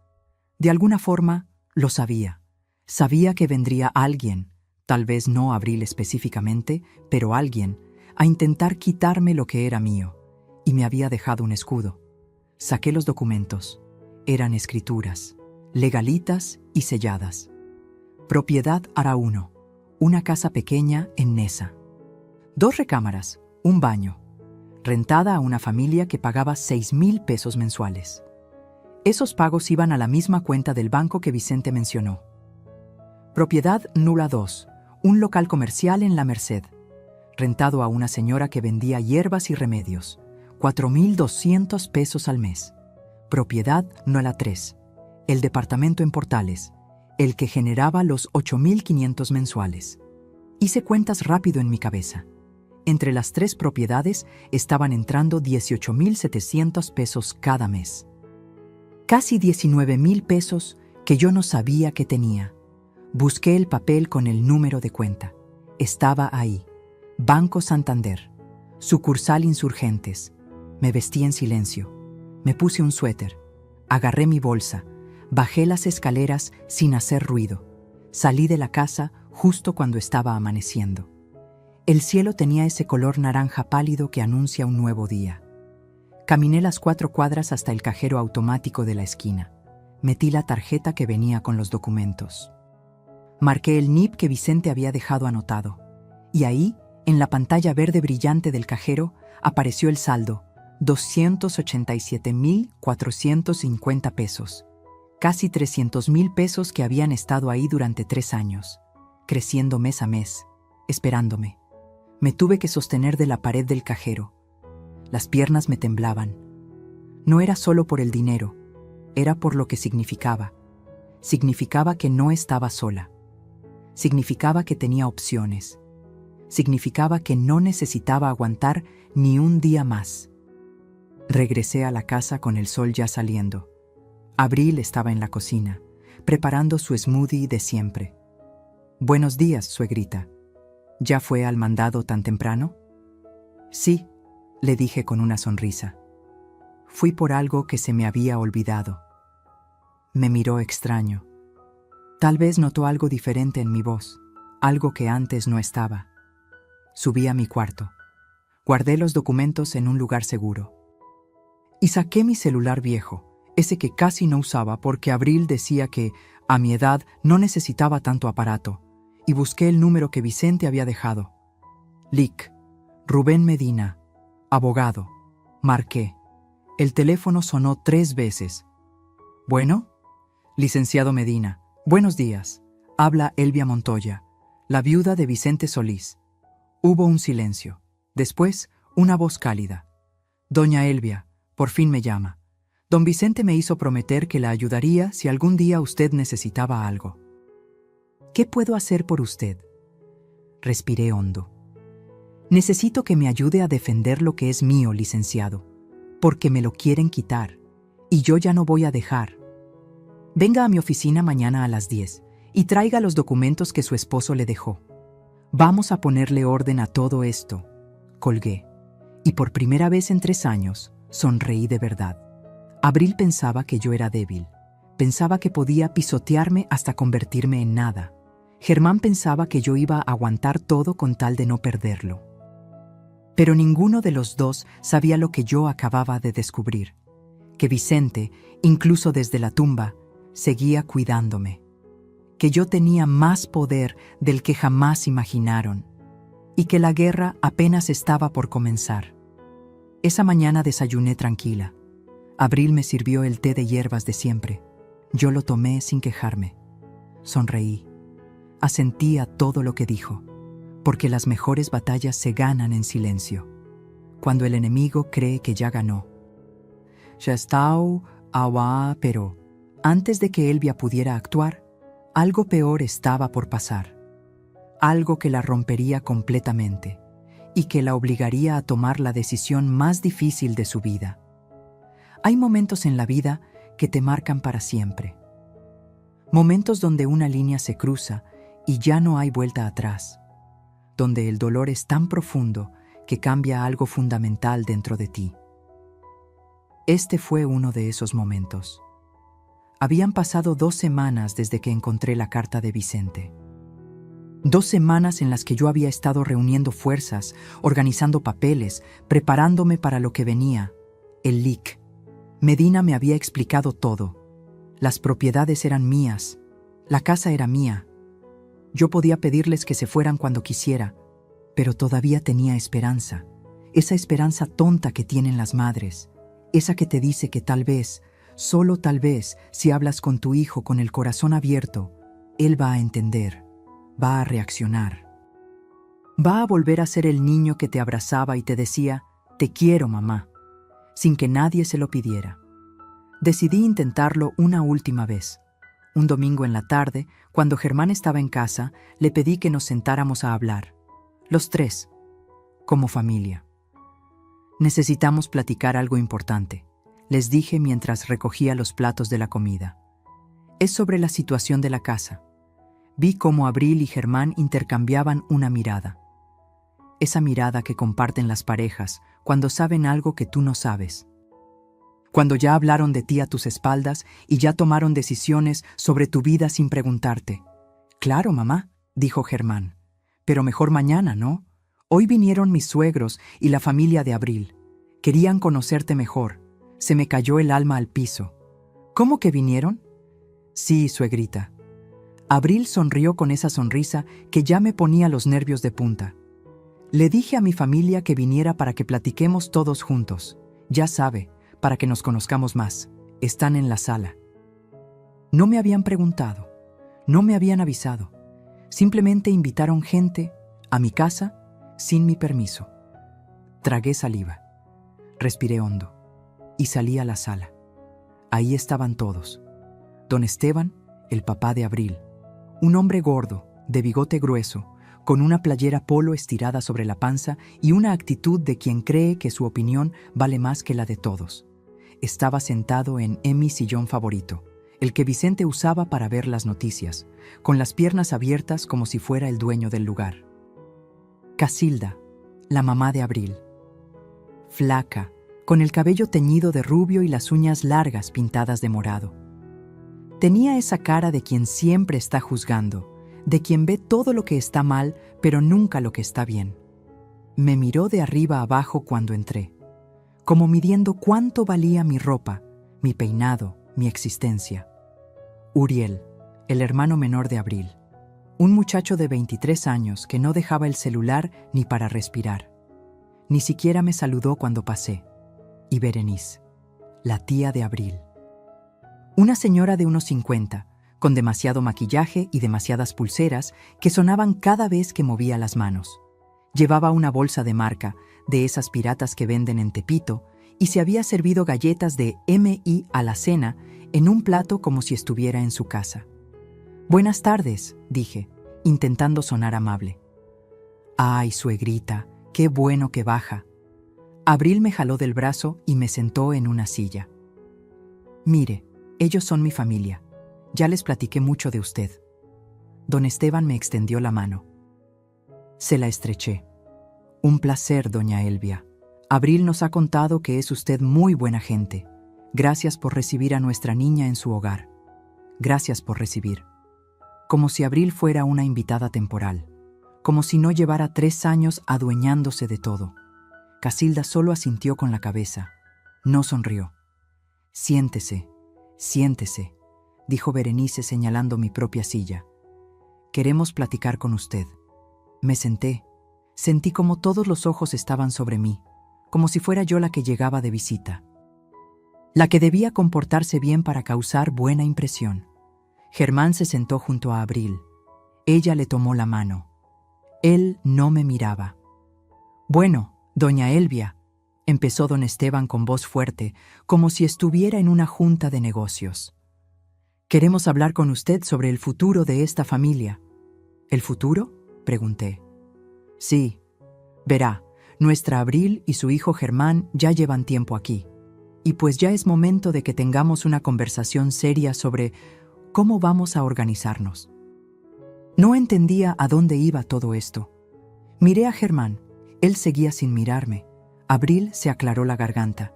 De alguna forma, lo sabía. Sabía que vendría alguien, tal vez no Abril específicamente, pero alguien, a intentar quitarme lo que era mío, y me había dejado un escudo. Saqué los documentos. Eran escrituras. legalitas y selladas. Propiedad Ara1, una casa pequeña en Neza. 2 recámaras, un baño, rentada a una familia que pagaba 6,000 pesos mensuales. Esos pagos iban a la misma cuenta del banco que Vicente mencionó. Propiedad Nula 2, un local comercial en La Merced, rentado a una señora que vendía hierbas y remedios, 4,200 pesos al mes. Propiedad Nula 3, el departamento en Portales, el que generaba los 8,500 mensuales. Hice cuentas rápido en mi cabeza. Entre las 3 propiedades estaban entrando 18,700 pesos cada mes. Casi 19,000 pesos que yo no sabía que tenía. Busqué el papel con el número de cuenta. Estaba ahí. Banco Santander. Sucursal Insurgentes. Me vestí en silencio. Me puse un suéter. Agarré mi bolsa. Bajé las escaleras sin hacer ruido. Salí de la casa justo cuando estaba amaneciendo. El cielo tenía ese color naranja pálido que anuncia un nuevo día. Caminé las 4 cuadras hasta el cajero automático de la esquina. Metí la tarjeta que venía con los documentos. Marqué el NIP que Vicente había dejado anotado. Y ahí, en la pantalla verde brillante del cajero, apareció el saldo, 287,450 pesos. Casi 300,000 pesos que habían estado ahí durante 3 años, creciendo mes a mes, esperándome. Me tuve que sostener de la pared del cajero. Las piernas me temblaban. No era solo por el dinero, era por lo que significaba. Significaba que no estaba sola. Significaba que tenía opciones. Significaba que no necesitaba aguantar ni un día más. Regresé a la casa con el sol ya saliendo. Abril estaba en la cocina, preparando su smoothie de siempre. «Buenos días, suegrita. ¿Ya fue al mandado tan temprano?» «Sí», le dije con una sonrisa. «Fui por algo que se me había olvidado». Me miró extraño. Tal vez notó algo diferente en mi voz, algo que antes no estaba. Subí a mi cuarto. Guardé los documentos en un lugar seguro. Y saqué mi celular viejo, ese que casi no usaba porque Abril decía que, a mi edad, no necesitaba tanto aparato, y busqué el número que Vicente había dejado. Lic. Rubén Medina. Abogado. Marqué. El teléfono sonó 3 veces. «¿Bueno?» «Licenciado Medina. Buenos días. Habla Elvia Montoya, la viuda de Vicente Solís». Hubo un silencio. Después, una voz cálida. «Doña Elvia, por fin me llama. Don Vicente me hizo prometer que la ayudaría si algún día usted necesitaba algo». «¿Qué puedo hacer por usted?» Respiré hondo. «Necesito que me ayude a defender lo que es mío, licenciado, porque me lo quieren quitar, y yo ya no voy a dejar. Venga a mi oficina mañana a las 10 y traiga los documentos que su esposo le dejó. Vamos a ponerle orden a todo esto». Colgué, y por primera vez en 3 años, sonreí de verdad. Abril pensaba que yo era débil. Pensaba que podía pisotearme hasta convertirme en nada. Germán pensaba que yo iba a aguantar todo con tal de no perderlo. Pero ninguno de los dos sabía lo que yo acababa de descubrir. Que Vicente, incluso desde la tumba, seguía cuidándome. Que yo tenía más poder del que jamás imaginaron. Y que la guerra apenas estaba por comenzar. Esa mañana desayuné tranquila. Abril me sirvió el té de hierbas de siempre. Yo lo tomé sin quejarme. Sonreí. Asentí a todo lo que dijo, porque las mejores batallas se ganan en silencio, cuando el enemigo cree que ya ganó. Ya está, pero antes de que Elvia pudiera actuar, algo peor estaba por pasar. Algo que la rompería completamente y que la obligaría a tomar la decisión más difícil de su vida. Hay momentos en la vida que te marcan para siempre. Momentos donde una línea se cruza y ya no hay vuelta atrás. Donde el dolor es tan profundo que cambia algo fundamental dentro de ti. Este fue uno de esos momentos. Habían pasado 2 semanas desde que encontré la carta de Vicente. 2 semanas en las que yo había estado reuniendo fuerzas, organizando papeles, preparándome para lo que venía, el LIC. Medina me había explicado todo. Las propiedades eran mías. La casa era mía. Yo podía pedirles que se fueran cuando quisiera, pero todavía tenía esperanza. Esa esperanza tonta que tienen las madres. Esa que te dice que tal vez, solo tal vez, si hablas con tu hijo con el corazón abierto, él va a entender, va a reaccionar. Va a volver a ser el niño que te abrazaba y te decía, «Te quiero, mamá», sin que nadie se lo pidiera. Decidí intentarlo una última vez. Un domingo en la tarde, cuando Germán estaba en casa, le pedí que nos sentáramos a hablar. Los tres, como familia. Necesitamos platicar algo importante, les dije mientras recogía los platos de la comida. Es sobre la situación de la casa. Vi cómo Abril y Germán intercambiaban una mirada. Esa mirada que comparten las parejas cuando saben algo que tú no sabes. Cuando ya hablaron de ti a tus espaldas y ya tomaron decisiones sobre tu vida sin preguntarte. «Claro, mamá», dijo Germán, «pero mejor mañana, ¿no? Hoy vinieron mis suegros y la familia de Abril. Querían conocerte mejor. Se me cayó el alma al piso». «¿Cómo que vinieron?» «Sí, suegrita». Abril sonrió con esa sonrisa que ya me ponía los nervios de punta. Le dije a mi familia que viniera para que platiquemos todos juntos. Ya sabe, para que nos conozcamos más. Están en la sala. No me habían preguntado, no me habían avisado. Simplemente invitaron gente a mi casa sin mi permiso. Tragué saliva, respiré hondo y salí a la sala. Ahí estaban todos. Don Esteban, el papá de Abril, un hombre gordo, de bigote grueso, con una playera polo estirada sobre la panza y una actitud de quien cree que su opinión vale más que la de todos. Estaba sentado en mi sillón favorito, el que Vicente usaba para ver las noticias, con las piernas abiertas como si fuera el dueño del lugar. Casilda, la mamá de Abril. Flaca, con el cabello teñido de rubio y las uñas largas pintadas de morado. Tenía esa cara de quien siempre está juzgando, de quien ve todo lo que está mal, pero nunca lo que está bien. Me miró de arriba abajo cuando entré, como midiendo cuánto valía mi ropa, mi peinado, mi existencia. Uriel, el hermano menor de Abril, un muchacho de 23 años que no dejaba el celular ni para respirar. Ni siquiera me saludó cuando pasé. Y Berenice, la tía de Abril. Una señora de unos 50, con demasiado maquillaje y demasiadas pulseras que sonaban cada vez que movía las manos. Llevaba una bolsa de marca, de esas piratas que venden en Tepito, y se había servido galletas de M.I. a la cena en un plato como si estuviera en su casa. «Buenas tardes», dije, intentando sonar amable. «Ay, suegrita, qué bueno que baja». Abril me jaló del brazo y me sentó en una silla. «Mire, ellos son mi familia. Ya les platiqué mucho de usted». Don Esteban me extendió la mano. Se la estreché. «Un placer, doña Elvia. Abril nos ha contado que es usted muy buena gente. Gracias por recibir a nuestra niña en su hogar. Gracias por recibir». Como si Abril fuera una invitada temporal. Como si no llevara 3 años adueñándose de todo. Casilda solo asintió con la cabeza. No sonrió. «Siéntese, siéntese», dijo Berenice señalando mi propia silla. «Queremos platicar con usted». Me senté. Sentí como todos los ojos estaban sobre mí, como si fuera yo la que llegaba de visita. La que debía comportarse bien para causar buena impresión. Germán se sentó junto a Abril. Ella le tomó la mano. Él no me miraba. «Bueno, doña Elvia», empezó don Esteban con voz fuerte, como si estuviera en una junta de negocios. «Queremos hablar con usted sobre el futuro de esta familia». «¿El futuro?», pregunté. «Sí. Verá, nuestra Abril y su hijo Germán ya llevan tiempo aquí. Y pues ya es momento de que tengamos una conversación seria sobre cómo vamos a organizarnos». No entendía a dónde iba todo esto. Miré a Germán. Él seguía sin mirarme. Abril se aclaró la garganta.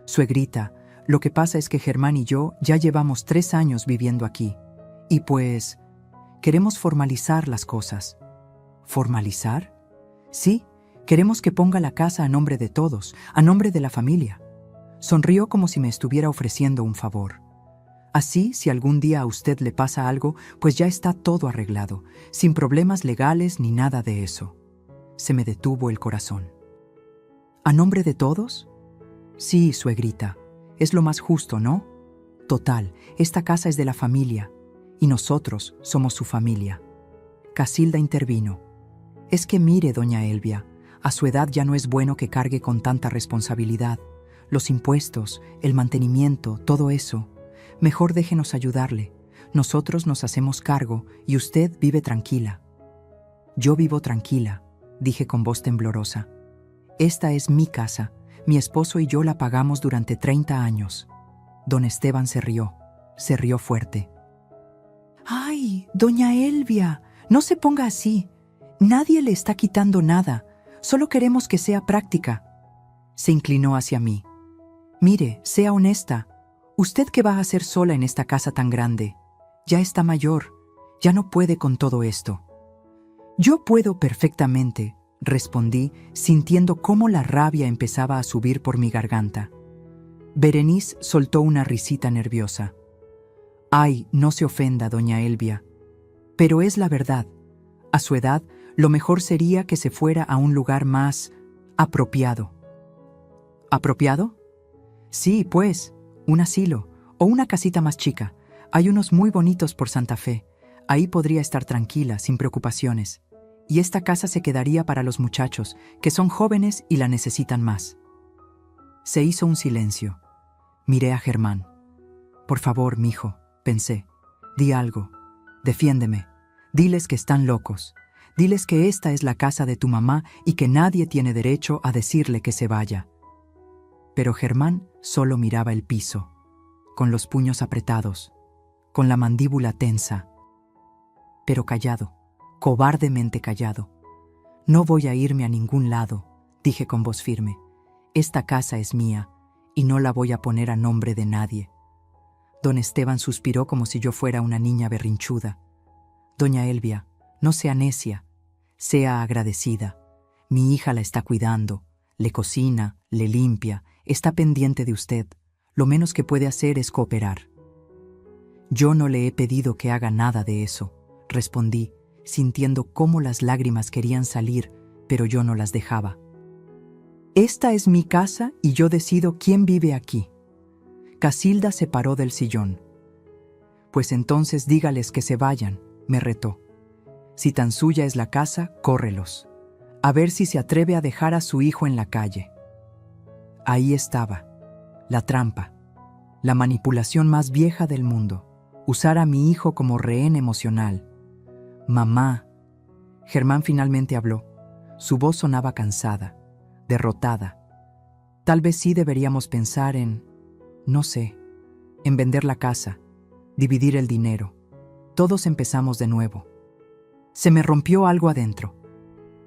«Suegrita, lo que pasa es que Germán y yo ya llevamos 3 años viviendo aquí. Y pues, queremos formalizar las cosas». «¿Formalizar?» «Sí, queremos que ponga la casa a nombre de todos, a nombre de la familia». Sonrió como si me estuviera ofreciendo un favor. Así, si algún día a usted le pasa algo, pues ya está todo arreglado, sin problemas legales ni nada de eso. Se me detuvo el corazón. ¿A nombre de todos? Sí, suegrita. Es lo más justo, ¿no? Total, esta casa es de la familia, y nosotros somos su familia. Casilda intervino. Es que mire, doña Elvia, a su edad ya no es bueno que cargue con tanta responsabilidad. Los impuestos, el mantenimiento, todo eso. Mejor déjenos ayudarle. Nosotros nos hacemos cargo y usted vive tranquila. Yo vivo tranquila, dije con voz temblorosa. Esta es mi casa. Mi esposo y yo la pagamos durante 30 años. Don Esteban se rió fuerte. ¡Ay, doña Elvia! No se ponga así. Nadie le está quitando nada. Solo queremos que sea práctica. Se inclinó hacia mí. Mire, sea honesta. ¿Usted qué va a hacer sola en esta casa tan grande? Ya está mayor. Ya no puede con todo esto. Yo puedo perfectamente, respondí, sintiendo cómo la rabia empezaba a subir por mi garganta. Berenice soltó una risita nerviosa. Ay, no se ofenda, doña Elvia. Pero es la verdad. A su edad, lo mejor sería que se fuera a un lugar más apropiado. ¿Apropiado? Sí, pues, un asilo o una casita más chica. Hay unos muy bonitos por Santa Fe. Ahí podría estar tranquila, sin preocupaciones. Y esta casa se quedaría para los muchachos, que son jóvenes y la necesitan más. Se hizo un silencio. Miré a Germán. Por favor, mijo, pensé. Di algo. Defiéndeme. Diles que están locos. Diles que esta es la casa de tu mamá y que nadie tiene derecho a decirle que se vaya. Pero Germán solo miraba el piso, con los puños apretados, con la mandíbula tensa. Pero callado, cobardemente callado. No voy a irme a ningún lado, dije con voz firme. Esta casa es mía y no la voy a poner a nombre de nadie. Don Esteban suspiró como si yo fuera una niña berrinchuda. Doña Elvia, no sea necia, sea agradecida. Mi hija la está cuidando, le cocina, le limpia, está pendiente de usted. Lo menos que puede hacer es cooperar. Yo no le he pedido que haga nada de eso, respondí, sintiendo cómo las lágrimas querían salir, pero yo no las dejaba. Esta es mi casa y yo decido quién vive aquí. Casilda se paró del sillón. Pues entonces dígales que se vayan, me retó. Si tan suya es la casa, córrelos. A ver si se atreve a dejar a su hijo en la calle. Ahí estaba, la trampa, la manipulación más vieja del mundo, usar a mi hijo como rehén emocional. Mamá. Germán finalmente habló. Su voz sonaba cansada, derrotada. Tal vez sí deberíamos pensar en, no sé, en vender la casa, dividir el dinero. Todos empezamos de nuevo. Se me rompió algo adentro,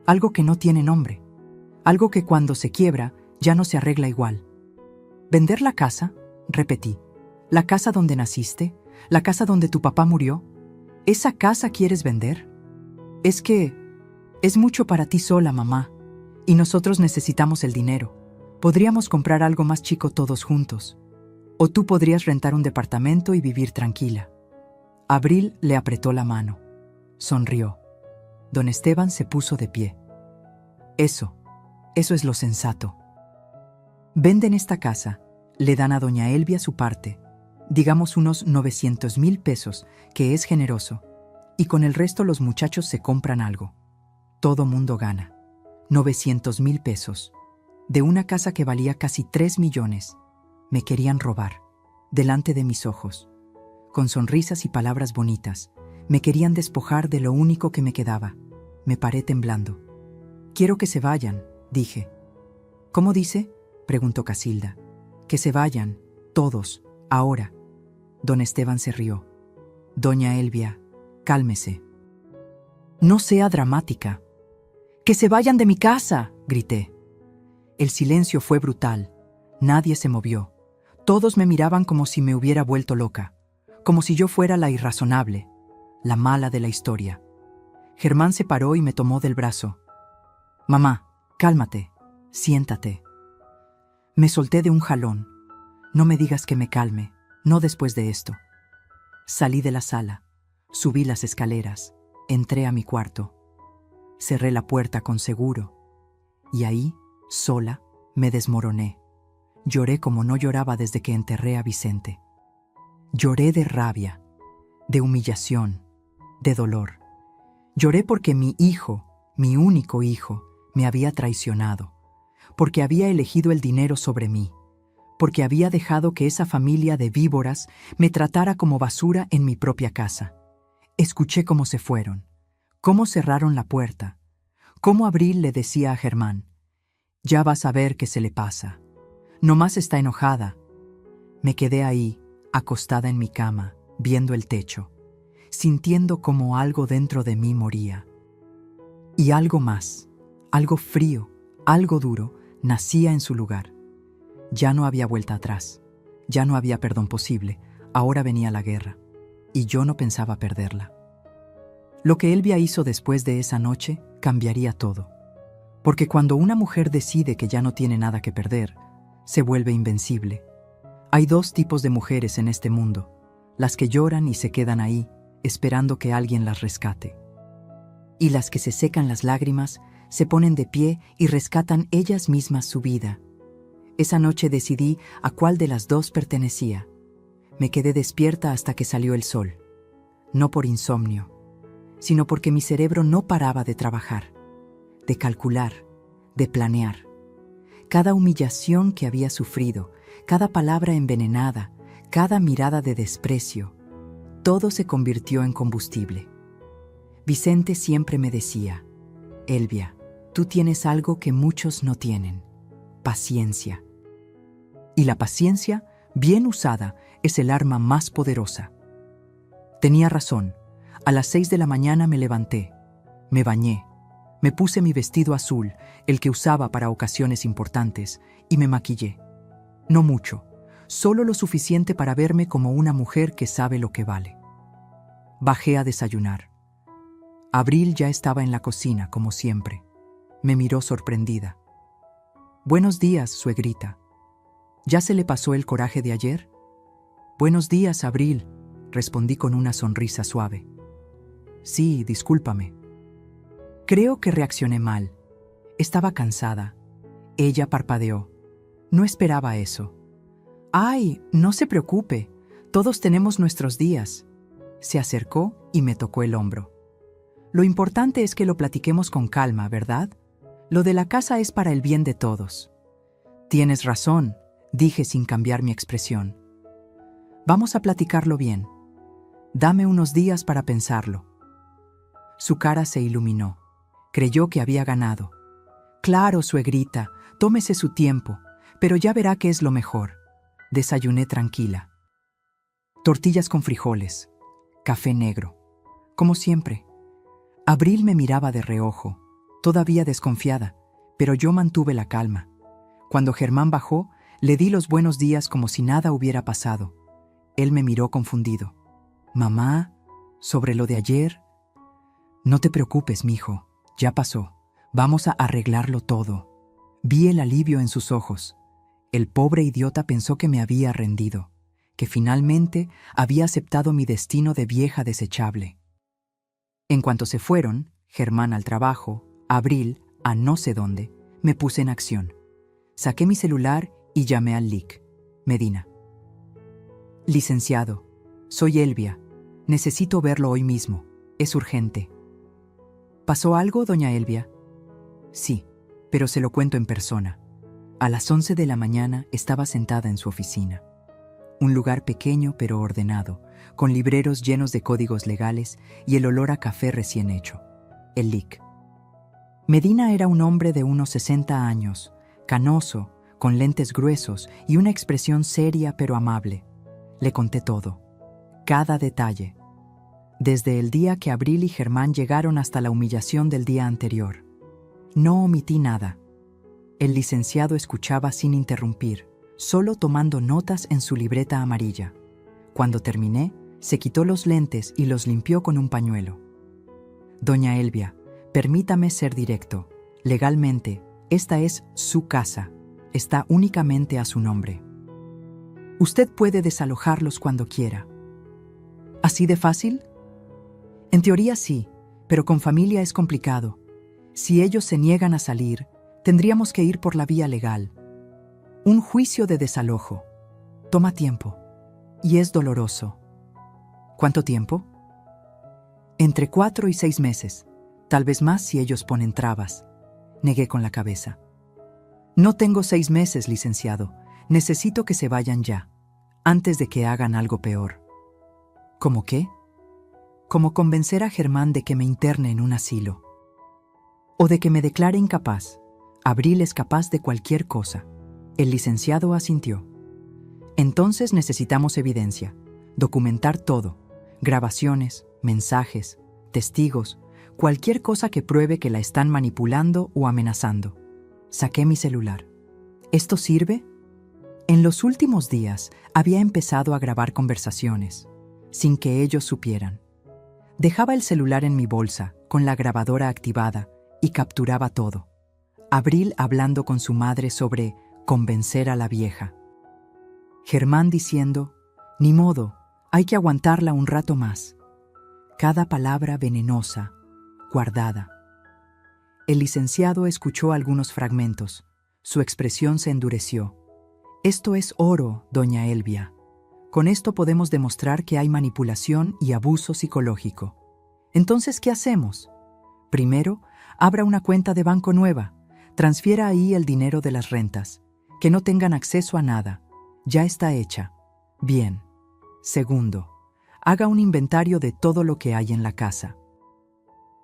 algo que no tiene nombre, algo que cuando se quiebra ya no se arregla igual. ¿Vender la casa? Repetí. ¿La casa donde naciste? ¿La casa donde tu papá murió? ¿Esa casa quieres vender? Es que es mucho para ti sola, mamá, y nosotros necesitamos el dinero. Podríamos comprar algo más chico todos juntos. O tú podrías rentar un departamento y vivir tranquila. Abril le apretó la mano. Sonrió. Don Esteban se puso de pie. Eso es lo sensato. Venden esta casa, le dan a doña Elvia su parte, digamos unos 900,000 pesos, que es generoso, y con el resto los muchachos se compran algo. Todo mundo gana. 900,000 pesos. De una casa que valía casi 3 millones. Me querían robar, delante de mis ojos. Con sonrisas y palabras bonitas, me querían despojar de lo único que me quedaba. Me paré temblando. Quiero que se vayan, dije. ¿Cómo dice? Preguntó Casilda. Que se vayan, todos, ahora. Don Esteban se rió. Doña Elvia, cálmese. No sea dramática. ¡Que se vayan de mi casa!, grité. El silencio fue brutal. Nadie se movió. Todos me miraban como si me hubiera vuelto loca, como si yo fuera la irrazonable, la mala de la historia. Germán se paró y me tomó del brazo. Mamá, cálmate, siéntate. Me solté de un jalón. No me digas que me calme, no después de esto. Salí de la sala, subí las escaleras, entré a mi cuarto, cerré la puerta con seguro y ahí, sola, me desmoroné. Lloré como no lloraba desde que enterré a Vicente. Lloré de rabia, de humillación, de dolor. Lloré porque mi hijo, mi único hijo, me había traicionado, porque había elegido el dinero sobre mí, porque había dejado que esa familia de víboras me tratara como basura en mi propia casa. Escuché cómo se fueron, cómo cerraron la puerta, cómo Abril le decía a Germán: «Ya vas a ver qué se le pasa. Nomás está enojada». Me quedé ahí, acostada en mi cama, viendo el techo, sintiendo como algo dentro de mí moría. Y algo más, algo frío, algo duro, nacía en su lugar. Ya no había vuelta atrás, ya no había perdón posible, ahora venía la guerra, y yo no pensaba perderla. Lo que Elvia hizo después de esa noche cambiaría todo, porque cuando una mujer decide que ya no tiene nada que perder, se vuelve invencible. Hay dos tipos de mujeres en este mundo: las que lloran y se quedan ahí, esperando que alguien las rescate, y las que se secan las lágrimas, se ponen de pie y rescatan ellas mismas su vida. Esa noche decidí a cuál de las dos pertenecía. Me quedé despierta hasta que salió el sol, no por insomnio, sino porque mi cerebro no paraba de trabajar, de calcular, de planear. Cada humillación que había sufrido, cada palabra envenenada, cada mirada de desprecio, todo se convirtió en combustible. Vicente siempre me decía: «Elvia, tú tienes algo que muchos no tienen: paciencia». Y la paciencia, bien usada, es el arma más poderosa. Tenía razón. A las 6 de la mañana me levanté, me bañé, me puse mi vestido azul, el que usaba para ocasiones importantes, y me maquillé. No mucho, solo lo suficiente para verme como una mujer que sabe lo que vale. Bajé a desayunar. Abril ya estaba en la cocina, como siempre. Me miró sorprendida. «Buenos días, suegrita. ¿Ya se le pasó el coraje de ayer?» «Buenos días, Abril», respondí con una sonrisa suave. «Sí, discúlpame». Creo que reaccioné mal. Estaba cansada. Ella parpadeó. No esperaba eso. «Ay, no se preocupe. Todos tenemos nuestros días». Se acercó y me tocó el hombro. «Lo importante es que lo platiquemos con calma, ¿verdad? Lo de la casa es para el bien de todos». «Tienes razón», dije sin cambiar mi expresión. «Vamos a platicarlo bien. Dame unos días para pensarlo». Su cara se iluminó. Creyó que había ganado. «Claro, suegrita, tómese su tiempo, pero ya verá que es lo mejor». Desayuné tranquila. Tortillas con frijoles, café negro, como siempre. Abril me miraba de reojo, todavía desconfiada, pero yo mantuve la calma. Cuando Germán bajó, le di los buenos días como si nada hubiera pasado. Él me miró confundido. «Mamá, ¿sobre lo de ayer?» «No te preocupes, mijo, ya pasó. Vamos a arreglarlo todo». Vi el alivio en sus ojos. El pobre idiota pensó que me había rendido, que finalmente había aceptado mi destino de vieja desechable. En cuanto se fueron, Germán al trabajo, Abril a no sé dónde, me puse en acción. Saqué mi celular y llamé al LIC. Medina. «Licenciado, soy Elvia. Necesito verlo hoy mismo. Es urgente». «¿Pasó algo, doña Elvia?» «Sí, pero se lo cuento en persona». A las 11 de la mañana estaba sentada en su oficina. Un lugar pequeño pero ordenado, con libreros llenos de códigos legales y el olor a café recién hecho. El LIC. Medina era un hombre de unos 60 años, canoso, con lentes gruesos y una expresión seria pero amable. Le conté todo, cada detalle, desde el día que Abril y Germán llegaron hasta la humillación del día anterior. No omití nada. El licenciado escuchaba sin interrumpir, solo tomando notas en su libreta amarilla. Cuando terminé, se quitó los lentes y los limpió con un pañuelo. «Doña Elvia, permítame ser directo. Legalmente, esta es su casa. Está únicamente a su nombre. Usted puede desalojarlos cuando quiera». ¿Así de fácil? En teoría sí, pero con familia es complicado. Si ellos se niegan a salir, tendríamos que ir por la vía legal. Un juicio de desalojo. Toma tiempo. Y es doloroso. ¿Cuánto tiempo? Entre 4 y 6 meses. Tal vez más si ellos ponen trabas. Negué con la cabeza. No tengo 6 meses, licenciado. Necesito que se vayan ya, antes de que hagan algo peor. ¿Cómo qué? Como convencer a Germán de que me interne en un asilo. O de que me declare incapaz. Abril es capaz de cualquier cosa. El licenciado asintió. Entonces necesitamos evidencia. Documentar todo. Grabaciones, mensajes, testigos, cualquier cosa que pruebe que la están manipulando o amenazando. Saqué mi celular. ¿Esto sirve? En los últimos días había empezado a grabar conversaciones, sin que ellos supieran. Dejaba el celular en mi bolsa, con la grabadora activada, y capturaba todo. Abril hablando con su madre sobre convencer a la vieja. Germán diciendo, ni modo, hay que aguantarla un rato más. Cada palabra venenosa, guardada. El licenciado escuchó algunos fragmentos. Su expresión se endureció. Esto es oro, doña Elvia. Con esto podemos demostrar que hay manipulación y abuso psicológico. Entonces, ¿qué hacemos? Primero, abra una cuenta de banco nueva. Transfiera ahí el dinero de las rentas. Que no tengan acceso a nada. Ya está hecha. Bien. Segundo, haga un inventario de todo lo que hay en la casa.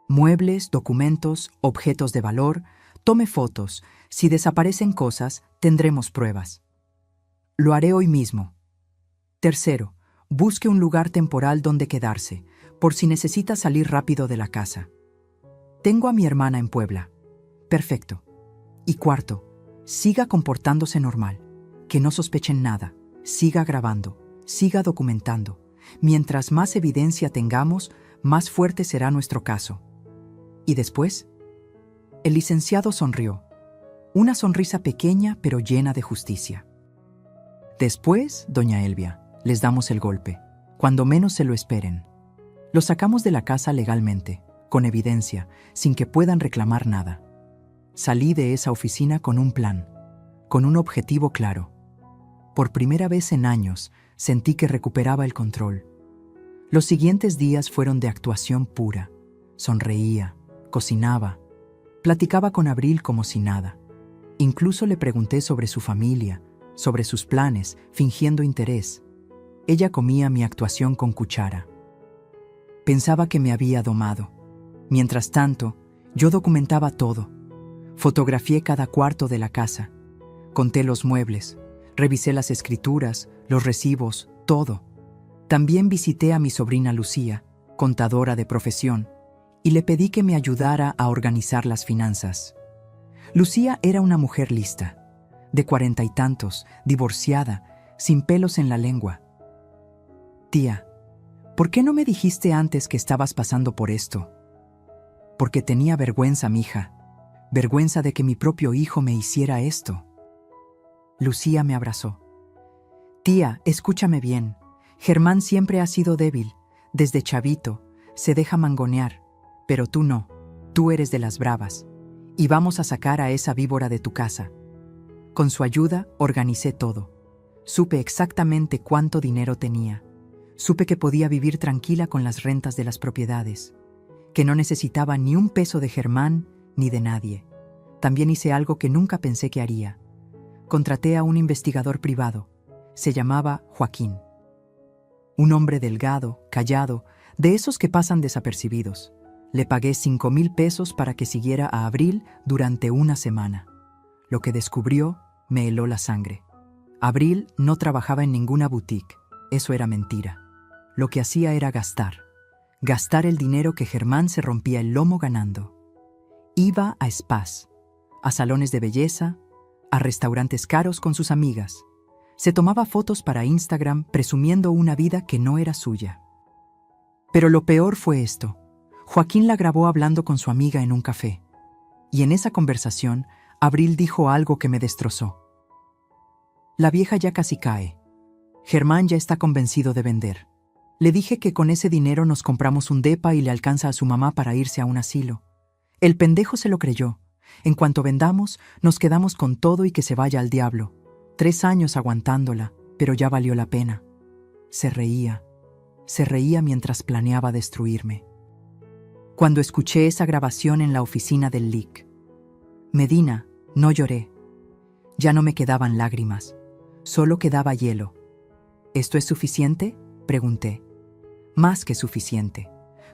Muebles, documentos, objetos de valor, tome fotos. Si desaparecen cosas, tendremos pruebas. Lo haré hoy mismo. Tercero, busque un lugar temporal donde quedarse, por si necesita salir rápido de la casa. Tengo a mi hermana en Puebla. Perfecto. Y cuarto, siga comportándose normal, que no sospechen nada, siga grabando, siga documentando. Mientras más evidencia tengamos, más fuerte será nuestro caso. ¿Y después? El licenciado sonrió. Una sonrisa pequeña pero llena de justicia. Después, doña Elvia, les damos el golpe, cuando menos se lo esperen. Los sacamos de la casa legalmente, con evidencia, sin que puedan reclamar nada. Salí de esa oficina con un plan, con un objetivo claro. Por primera vez en años, sentí que recuperaba el control. Los siguientes días fueron de actuación pura. Sonreía, cocinaba, platicaba con Abril como si nada. Incluso le pregunté sobre su familia, sobre sus planes, fingiendo interés. Ella comía mi actuación con cuchara. Pensaba que me había domado. Mientras tanto, yo documentaba todo. Fotografié cada cuarto de la casa. Conté los muebles. Revisé las escrituras, los recibos, todo. También visité a mi sobrina Lucía, contadora de profesión, y le pedí que me ayudara a organizar las finanzas. Lucía era una mujer lista, de 40 y tantos, divorciada, sin pelos en la lengua. Tía, ¿por qué no me dijiste antes que estabas pasando por esto? Porque tenía vergüenza, mija, vergüenza de que mi propio hijo me hiciera esto. Lucía me abrazó. Tía, escúchame bien. Germán siempre ha sido débil. Desde chavito, se deja mangonear. Pero tú no. Tú eres de las bravas. Y vamos a sacar a esa víbora de tu casa. Con su ayuda, organicé todo. Supe exactamente cuánto dinero tenía. Supe que podía vivir tranquila con las rentas de las propiedades. Que no necesitaba ni un peso de Germán ni de nadie. También hice algo que nunca pensé que haría. Contraté a un investigador privado. Se llamaba Joaquín. Un hombre delgado, callado, de esos que pasan desapercibidos. Le pagué 5,000 pesos para que siguiera a Abril durante una semana. Lo que descubrió me heló la sangre. Abril no trabajaba en ninguna boutique. Eso era mentira. Lo que hacía era gastar. Gastar el dinero que Germán se rompía el lomo ganando. Iba a spas, a salones de belleza, a restaurantes caros con sus amigas. Se tomaba fotos para Instagram presumiendo una vida que no era suya. Pero lo peor fue esto. Joaquín la grabó hablando con su amiga en un café. Y en esa conversación, Abril dijo algo que me destrozó. La vieja ya casi cae. Germán ya está convencido de vender. Le dije que con ese dinero nos compramos un depa y le alcanza a su mamá para irse a un asilo. El pendejo se lo creyó. En cuanto vendamos, nos quedamos con todo y que se vaya al diablo. 3 años aguantándola, pero ya valió la pena. Se reía mientras planeaba destruirme. Cuando escuché esa grabación en la oficina del LIC, Medina, no lloré. Ya no me quedaban lágrimas, solo quedaba hielo. ¿Esto es suficiente?, pregunté. Más que suficiente.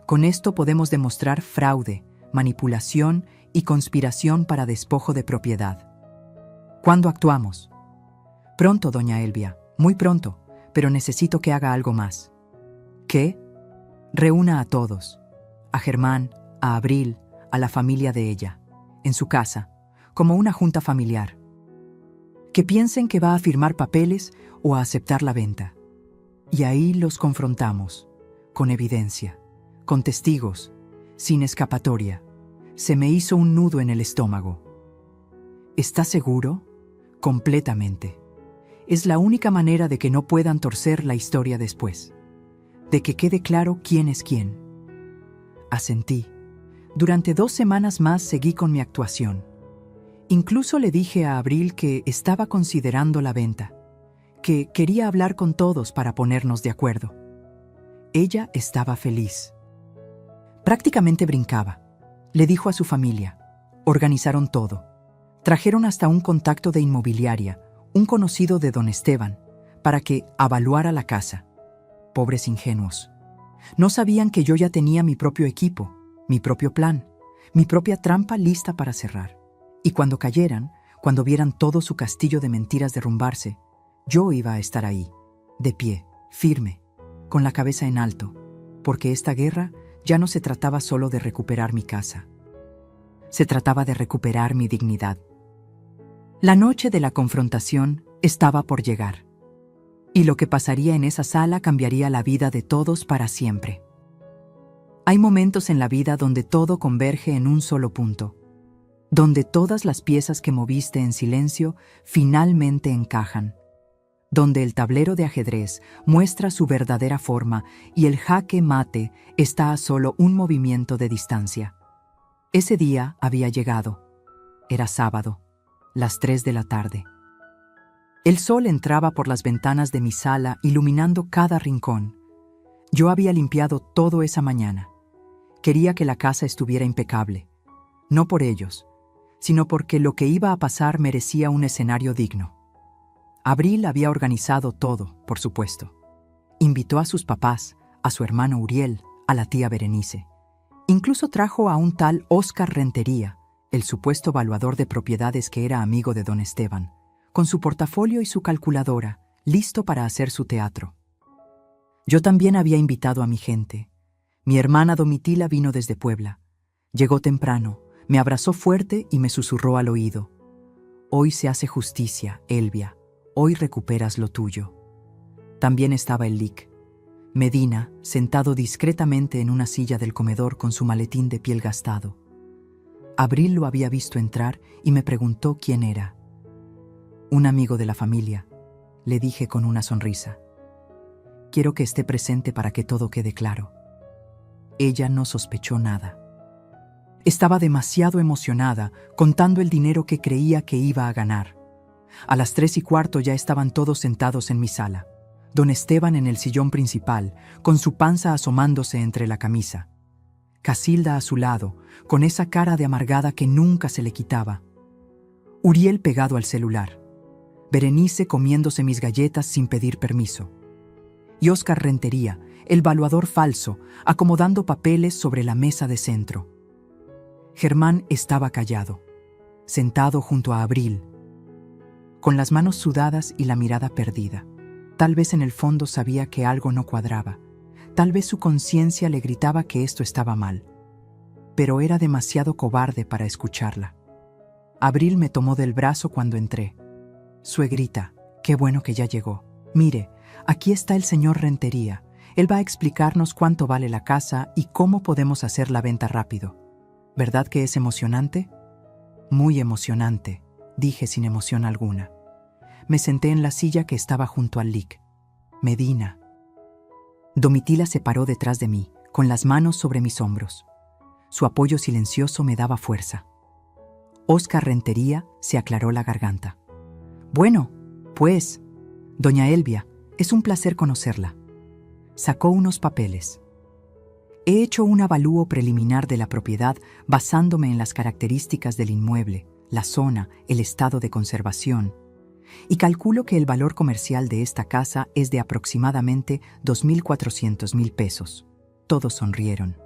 Con esto podemos demostrar fraude, manipulación y conspiración para despojo de propiedad. ¿Cuándo actuamos? Pronto, doña Elvia, muy pronto, pero necesito que haga algo más. ¿Qué? Reúna a todos. A Germán, a Abril, a la familia de ella, en su casa, como una junta familiar. Que piensen que va a firmar papeles o a aceptar la venta. Y ahí los confrontamos, con evidencia, con testigos, sin escapatoria. Se me hizo un nudo en el estómago. ¿Está seguro? Completamente. Es la única manera de que no puedan torcer la historia después. De que quede claro quién es quién. Asentí. Durante 2 semanas más seguí con mi actuación. Incluso le dije a Abril que estaba considerando la venta, que quería hablar con todos para ponernos de acuerdo. Ella estaba feliz. Prácticamente brincaba. Le dijo a su familia. Organizaron todo. Trajeron hasta un contacto de inmobiliaria, un conocido de don Esteban, para que avaluara la casa. Pobres ingenuos. No sabían que yo ya tenía mi propio equipo, mi propio plan, mi propia trampa lista para cerrar. Y cuando cayeran, cuando vieran todo su castillo de mentiras derrumbarse, yo iba a estar ahí, de pie, firme, con la cabeza en alto, porque esta guerra ya no se trataba solo de recuperar mi casa. Se trataba de recuperar mi dignidad. La noche de la confrontación estaba por llegar. Y lo que pasaría en esa sala cambiaría la vida de todos para siempre. Hay momentos en la vida donde todo converge en un solo punto, donde todas las piezas que moviste en silencio finalmente encajan, donde el tablero de ajedrez muestra su verdadera forma y el jaque mate está a solo un movimiento de distancia. Ese día había llegado. Era sábado, las 3 de la tarde. El sol entraba por las ventanas de mi sala iluminando cada rincón. Yo había limpiado todo esa mañana. Quería que la casa estuviera impecable, no por ellos, sino porque lo que iba a pasar merecía un escenario digno. Abril había organizado todo, por supuesto. Invitó a sus papás, a su hermano Uriel, a la tía Berenice. Incluso trajo a un tal Óscar Rentería, el supuesto valuador de propiedades que era amigo de don Esteban, con su portafolio y su calculadora, listo para hacer su teatro. Yo también había invitado a mi gente. Mi hermana Domitila vino desde Puebla. Llegó temprano, me abrazó fuerte y me susurró al oído. Hoy se hace justicia, Elvia. Hoy recuperas lo tuyo. También estaba el LIC. Medina, sentado discretamente en una silla del comedor con su maletín de piel gastado. Abril lo había visto entrar y me preguntó quién era. Un amigo de la familia, le dije con una sonrisa. Quiero que esté presente para que todo quede claro. Ella no sospechó nada. Estaba demasiado emocionada contando el dinero que creía que iba a ganar. A las 3:15 ya estaban todos sentados en mi sala. Don Esteban en el sillón principal, con su panza asomándose entre la camisa. Casilda a su lado, con esa cara de amargada que nunca se le quitaba. Uriel pegado al celular. Berenice comiéndose mis galletas sin pedir permiso. Y Óscar Rentería, el valuador falso, acomodando papeles sobre la mesa de centro. Germán estaba callado, sentado junto a Abril, con las manos sudadas y la mirada perdida. Tal vez en el fondo sabía que algo no cuadraba. Tal vez su conciencia le gritaba que esto estaba mal. Pero era demasiado cobarde para escucharla. Abril me tomó del brazo cuando entré. Suegrita, qué bueno que ya llegó. Mire, aquí está el señor Rentería. Él va a explicarnos cuánto vale la casa y cómo podemos hacer la venta rápido. ¿Verdad que es emocionante? Muy emocionante, dije sin emoción alguna. Me senté en la silla que estaba junto al LIC. Medina. Domitila se paró detrás de mí, con las manos sobre mis hombros. Su apoyo silencioso me daba fuerza. Óscar Rentería se aclaró la garganta. Bueno, pues, doña Elvia, es un placer conocerla. Sacó unos papeles. He hecho un avalúo preliminar de la propiedad basándome en las características del inmueble, la zona, el estado de conservación, y calculo que el valor comercial de esta casa es de aproximadamente 2.400.000 pesos. Todos sonrieron.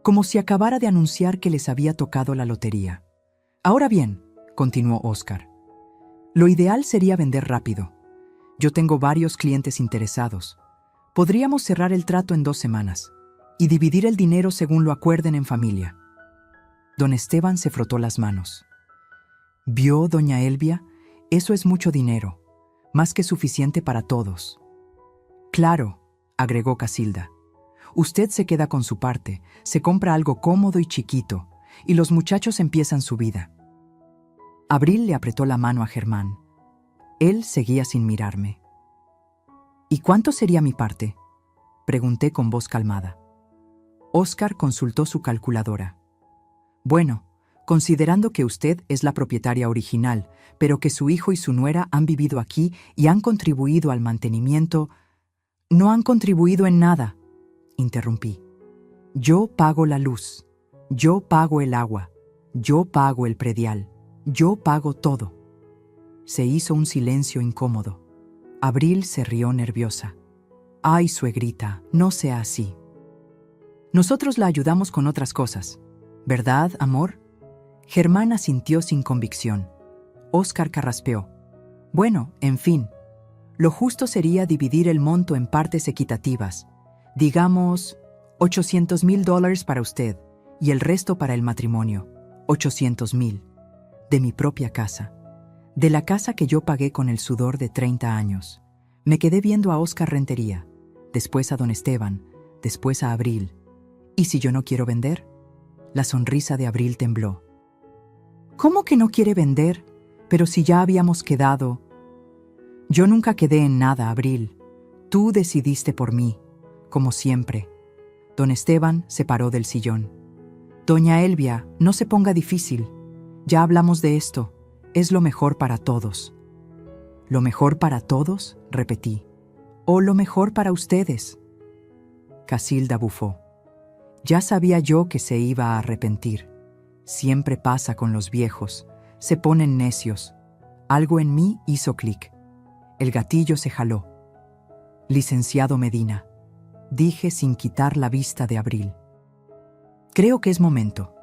Como si acabara de anunciar que les había tocado la lotería. Ahora bien, continuó Óscar, lo ideal sería vender rápido. Yo tengo varios clientes interesados. Podríamos cerrar el trato en 2 semanas y dividir el dinero según lo acuerden en familia. Don Esteban se frotó las manos. ¿Vio, doña Elvia? Eso es mucho dinero, más que suficiente para todos. Claro, agregó Casilda. Usted se queda con su parte, se compra algo cómodo y chiquito, y los muchachos empiezan su vida. Abril le apretó la mano a Germán. Él seguía sin mirarme. ¿Y cuánto sería mi parte?, pregunté con voz calmada. Óscar consultó su calculadora. Bueno, considerando que usted es la propietaria original, pero que su hijo y su nuera han vivido aquí y han contribuido al mantenimiento... No han contribuido en nada, interrumpí. Yo pago la luz, yo pago el agua, yo pago el predial, yo pago todo. Se hizo un silencio incómodo. Abril se rió nerviosa. Ay, suegrita, no sea así. Nosotros la ayudamos con otras cosas, ¿verdad, amor? Germán asintió sin convicción. Óscar carraspeó. Bueno, en fin, lo justo sería dividir el monto en partes equitativas. Digamos, $800.000 para usted y el resto para el matrimonio. 800.000. De mi propia casa. De la casa que yo pagué con el sudor de 30 años. Me quedé viendo a Óscar Rentería, después a don Esteban, después a Abril. ¿Y si yo no quiero vender? La sonrisa de Abril tembló. ¿Cómo que no quiere vender? Pero si ya habíamos quedado... Yo nunca quedé en nada, Abril. Tú decidiste por mí, como siempre. Don Esteban se paró del sillón. Doña Elvia, no se ponga difícil. Ya hablamos de esto. Es lo mejor para todos. ¿Lo mejor para todos?, repetí. ¿O lo mejor para ustedes? Casilda bufó. Ya sabía yo que se iba a arrepentir. Siempre pasa con los viejos. Se ponen necios. Algo en mí hizo clic. El gatillo se jaló. Licenciado Medina, dije sin quitar la vista de Abril. Creo que es momento.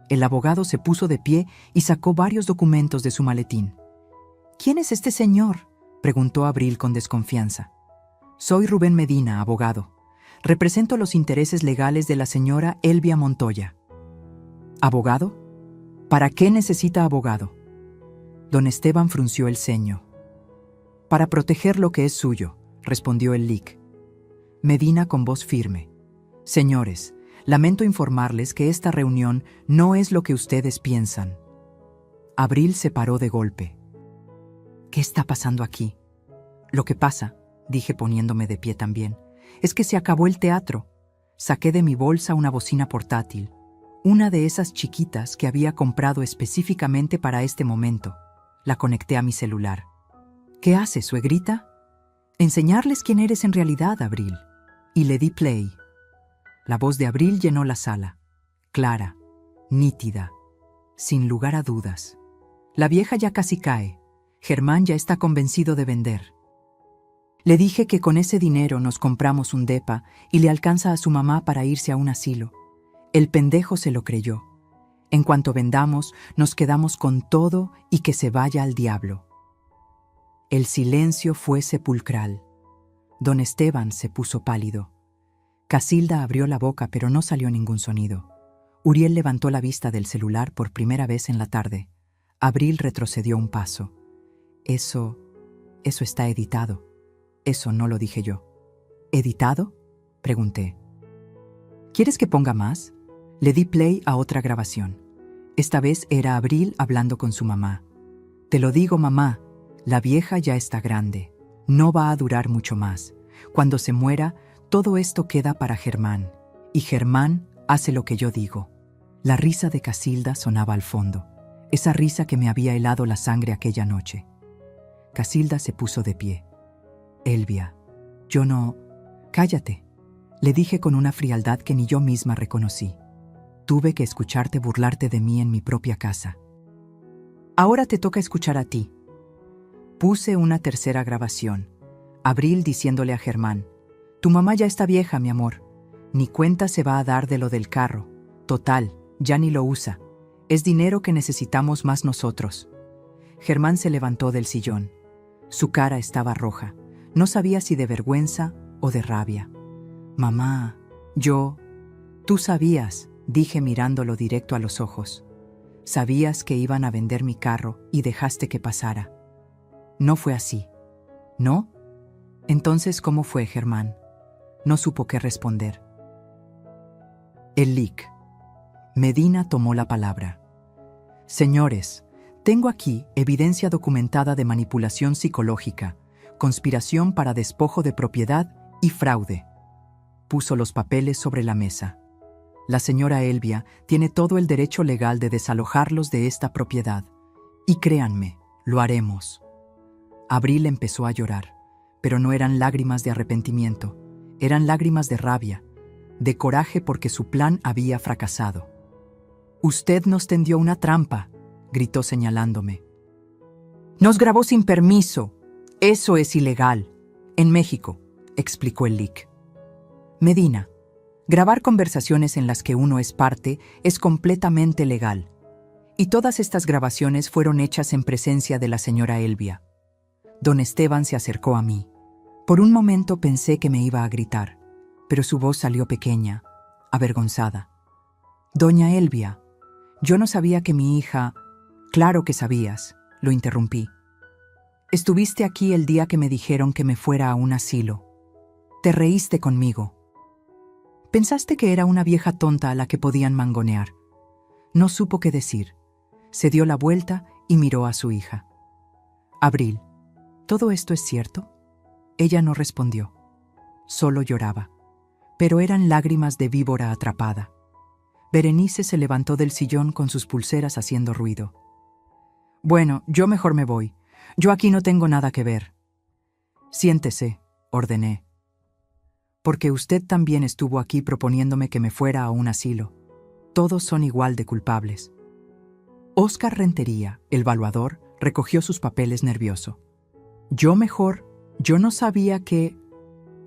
El abogado se puso de pie y sacó varios documentos de su maletín. ¿Quién es este señor?, preguntó Abril con desconfianza. Soy Rubén Medina, abogado. Represento los intereses legales de la señora Elvia Montoya. ¿Abogado? ¿Para qué necesita abogado? Don Esteban frunció el ceño. Para proteger lo que es suyo, respondió el lic. Medina con voz firme. Señores, lamento informarles que esta reunión no es lo que ustedes piensan. Abril se paró de golpe. ¿Qué está pasando aquí? Lo que pasa, dije poniéndome de pie también, es que se acabó el teatro. Saqué de mi bolsa una bocina portátil, una de esas chiquitas que había comprado específicamente para este momento. La conecté a mi celular. ¿Qué haces, suegrita? Enseñarles quién eres en realidad, Abril. Y le di play. La voz de Abril llenó la sala. Clara, nítida, sin lugar a dudas. La vieja ya casi cae. Germán ya está convencido de vender. Le dije que con ese dinero nos compramos un depa y le alcanza a su mamá para irse a un asilo. El pendejo se lo creyó. En cuanto vendamos, nos quedamos con todo y que se vaya al diablo. El silencio fue sepulcral. Don Esteban se puso pálido. Casilda abrió la boca, pero no salió ningún sonido. Uriel levantó la vista del celular por primera vez en la tarde. Abril retrocedió un paso. Eso está editado. Eso no lo dije yo. ¿Editado?, pregunté. ¿Quieres que ponga más? Le di play a otra grabación. Esta vez era Abril hablando con su mamá. Te lo digo, mamá, la vieja ya está grande. No va a durar mucho más. Cuando se muera, Todo esto queda para Germán, y Germán hace lo que yo digo. La risa de Casilda sonaba al fondo, esa risa que me había helado la sangre aquella noche. Casilda se puso de pie. Elvia, yo no... Cállate, le dije con una frialdad que ni yo misma reconocí. Tuve que escucharte burlarte de mí en mi propia casa. Ahora te toca escuchar a ti. Puse una tercera grabación. Abril diciéndole a Germán: tu mamá ya está vieja, mi amor. Ni cuenta se va a dar de lo del carro. Total, ya ni lo usa. Es dinero que necesitamos más nosotros. Germán se levantó del sillón. Su cara estaba roja. No sabía si de vergüenza o de rabia. Mamá, tú sabías, dije mirándolo directo a los ojos. Sabías que iban a vender mi carro y dejaste que pasara. No fue así. ¿No? Entonces, ¿cómo fue, Germán? No supo qué responder. El Lic. Medina tomó la palabra. Señores, tengo aquí evidencia documentada de manipulación psicológica, conspiración para despojo de propiedad y fraude. Puso los papeles sobre la mesa. La señora Elvia tiene todo el derecho legal de desalojarlos de esta propiedad. Y créanme, lo haremos. Abril empezó a llorar, pero no eran lágrimas de arrepentimiento, eran lágrimas de rabia, de coraje porque su plan había fracasado. «Usted nos tendió una trampa», gritó señalándome. «Nos grabó sin permiso. Eso es ilegal. En México», explicó el Lic. Medina, grabar conversaciones en las que uno es parte es completamente legal. Y todas estas grabaciones fueron hechas en presencia de la señora Elvia. Don Esteban se acercó a mí. Por un momento pensé que me iba a gritar, pero su voz salió pequeña, avergonzada. «Doña Elvia, yo no sabía que mi hija...» «Claro que sabías», lo interrumpí. «Estuviste aquí el día que me dijeron que me fuera a un asilo. Te reíste conmigo. Pensaste que era una vieja tonta a la que podían mangonear». No supo qué decir. Se dio la vuelta y miró a su hija. «Abril, ¿todo esto es cierto?» Ella no respondió. Solo lloraba. Pero eran lágrimas de víbora atrapada. Berenice se levantó del sillón con sus pulseras haciendo ruido. «Bueno, yo mejor me voy. Yo aquí no tengo nada que ver». «Siéntese», ordené. «Porque usted también estuvo aquí proponiéndome que me fuera a un asilo. Todos son igual de culpables». Óscar Rentería, el valuador, recogió sus papeles nervioso. Yo no sabía que...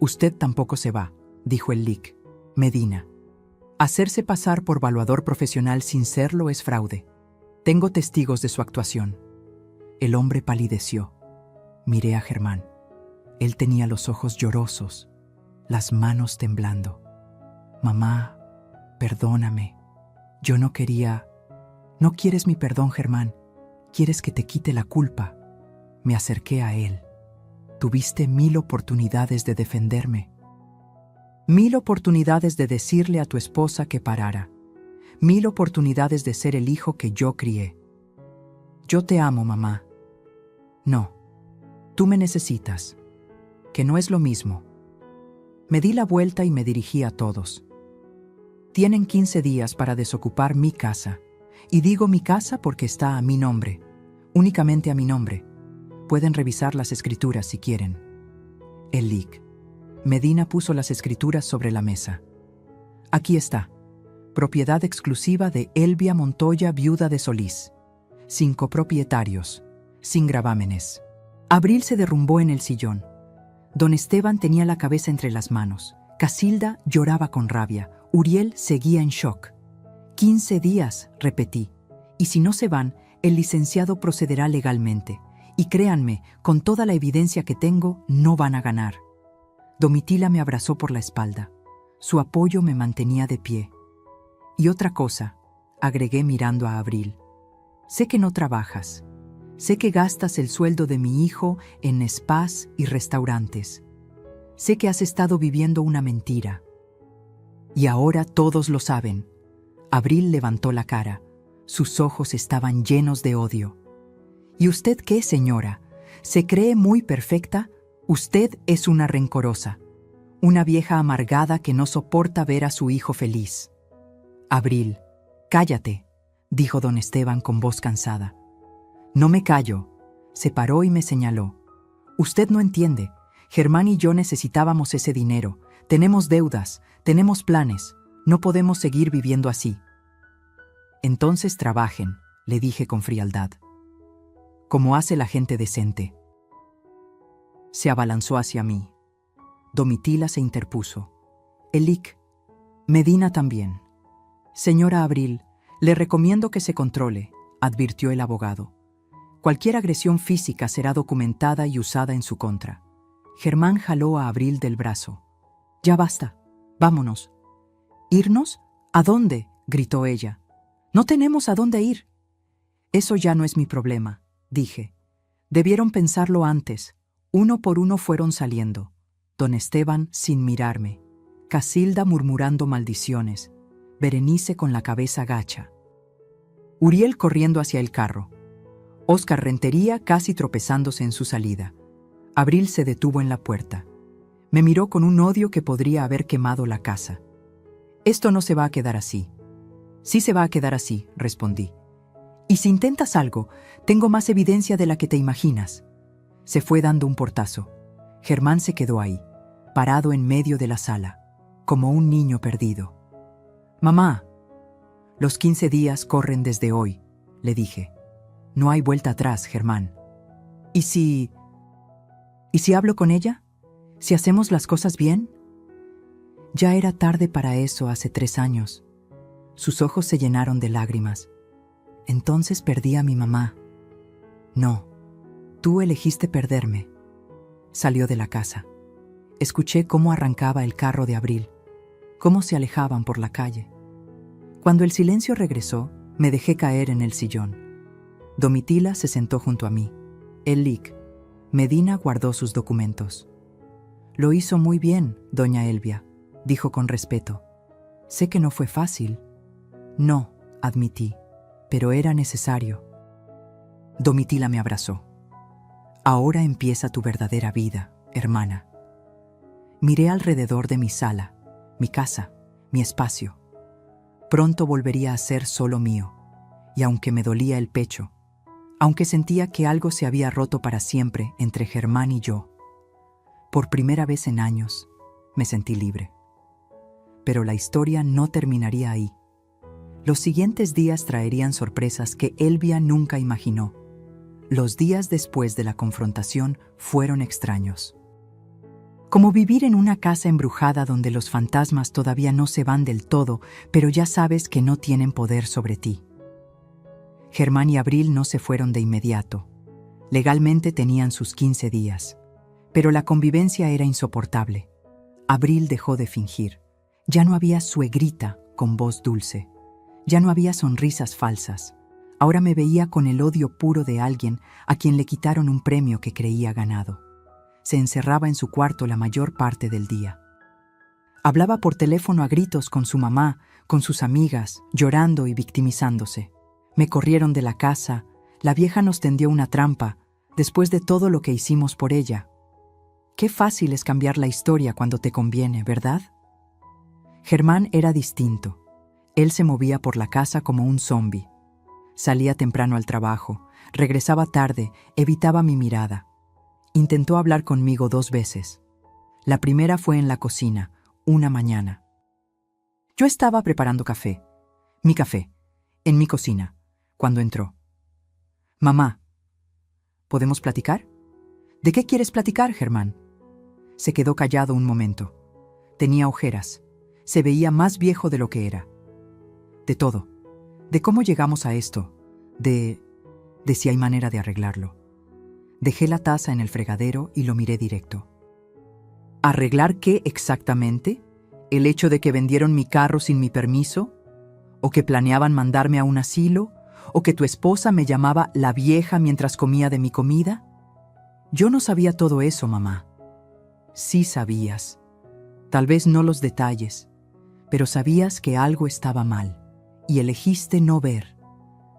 «Usted tampoco se va», dijo el Lic. «Medina. Hacerse pasar por valuador profesional sin serlo es fraude. Tengo testigos de su actuación». El hombre palideció. Miré a Germán. Él tenía los ojos llorosos, las manos temblando. «Mamá, perdóname. Yo no quería...» «No quieres mi perdón, Germán. Quieres que te quite la culpa». Me acerqué a él. «Tuviste 1000 oportunidades de defenderme. 1000 oportunidades de decirle a tu esposa que parara. 1000 oportunidades de ser el hijo que yo crié. Yo te amo, mamá. No, tú me necesitas, que no es lo mismo». Me di la vuelta y me dirigí a todos. «Tienen 15 días para desocupar mi casa. Y digo mi casa porque está a mi nombre, únicamente a mi nombre. Pueden revisar las escrituras si quieren». El Lic. Medina puso las escrituras sobre la mesa. «Aquí está. Propiedad exclusiva de Elvia Montoya, viuda de Solís. 5 copropietarios, sin gravámenes». Abril se derrumbó en el sillón. Don Esteban tenía la cabeza entre las manos. Casilda lloraba con rabia. Uriel seguía en shock. 15 días, repetí. Y si no se van, el licenciado procederá legalmente. Y créanme, con toda la evidencia que tengo, no van a ganar. Domitila me abrazó por la espalda. Su apoyo me mantenía de pie. «Y otra cosa», agregué mirando a Abril. «Sé que no trabajas. Sé que gastas el sueldo de mi hijo en spas y restaurantes. Sé que has estado viviendo una mentira. Y ahora todos lo saben». Abril levantó la cara. Sus ojos estaban llenos de odio. «¿Y usted qué, señora? ¿Se cree muy perfecta? Usted es una rencorosa. una vieja amargada que no soporta ver a su hijo feliz. Abril, cállate, dijo don Esteban con voz cansada. No me callo. Se paró y me señaló. Usted no entiende. Germán y yo necesitábamos ese dinero. Tenemos deudas, tenemos planes. No podemos seguir viviendo así. Entonces trabajen, le dije con frialdad. Como hace la gente decente. Se abalanzó hacia mí. Domitila se interpuso. Elic, Medina también. Señora Abril, le recomiendo que se controle, advirtió el abogado. Cualquier agresión física será documentada y usada en su contra. Germán jaló a Abril del brazo. Ya basta, vámonos. ¿Irnos? ¿A dónde?, gritó ella. No tenemos a dónde ir. Eso ya no es mi problema, dije. Debieron pensarlo antes. Uno por uno fueron saliendo. Don Esteban sin mirarme. Casilda murmurando maldiciones. Berenice con la cabeza gacha. Uriel corriendo hacia el carro. Óscar Rentería casi tropezándose en su salida. Abril se detuvo en la puerta. Me miró con un odio que podría haber quemado la casa. Esto no se va a quedar así. Sí se va a quedar así, respondí. Y si intentas algo, tengo más evidencia de la que te imaginas. Se fue dando un portazo. Germán se quedó ahí, parado en medio de la sala, como un niño perdido. Mamá, los 15 días corren desde hoy, le dije. No hay vuelta atrás, Germán. ¿Y si hablo con ella? ¿Si hacemos las cosas bien? Ya era tarde para eso hace 3 años. Sus ojos se llenaron de lágrimas. Entonces perdí a mi mamá. No, tú elegiste perderme. Salió de la casa. Escuché cómo arrancaba el carro de Abril, cómo se alejaban por la calle. Cuando el silencio regresó, me dejé caer en el sillón. Domitila se sentó junto a mí. Elic, Medina guardó sus documentos. Lo hizo muy bien, doña Elvia, dijo con respeto. Sé que no fue fácil. No, admití, pero era necesario. Domitila me abrazó. Ahora empieza tu verdadera vida, hermana. Miré alrededor de mi sala, mi casa, mi espacio. Pronto volvería a ser solo mío, y aunque me dolía el pecho, aunque sentía que algo se había roto para siempre entre Germán y yo, por primera vez en años, me sentí libre. Pero la historia no terminaría ahí. Los siguientes días traerían sorpresas que Elvia nunca imaginó. Los días después de la confrontación fueron extraños. Como vivir en una casa embrujada donde los fantasmas todavía no se van del todo, pero ya sabes que no tienen poder sobre ti. Germán y Abril no se fueron de inmediato. Legalmente tenían sus 15 días. Pero la convivencia era insoportable. Abril dejó de fingir. Ya no había suegrita con voz dulce. Ya no había sonrisas falsas. Ahora me veía con el odio puro de alguien a quien le quitaron un premio que creía ganado. Se encerraba en su cuarto la mayor parte del día. Hablaba por teléfono a gritos con su mamá, con sus amigas, llorando y victimizándose. Me corrieron de la casa, la vieja nos tendió una trampa, después de todo lo que hicimos por ella. Qué fácil es cambiar la historia cuando te conviene, ¿verdad? Germán era distinto. Él se movía por la casa como un zombi. Salía temprano al trabajo, regresaba tarde, evitaba mi mirada. Intentó hablar conmigo 2 veces. La primera fue en la cocina, una mañana. Yo estaba preparando café, mi café, en mi cocina, cuando entró. Mamá, ¿podemos platicar? ¿De qué quieres platicar, Germán? Se quedó callado un momento. Tenía ojeras. Se veía más viejo de lo que era. De todo. De cómo llegamos a esto. De si hay manera de arreglarlo. Dejé la taza en el fregadero y lo miré directo. ¿Arreglar qué exactamente? ¿El hecho de que vendieron mi carro sin mi permiso? ¿O que planeaban mandarme a un asilo? ¿O que tu esposa me llamaba la vieja mientras comía de mi comida? Yo no sabía todo eso, mamá. Sí sabías. Tal vez no los detalles, pero sabías que algo estaba mal, y elegiste no ver.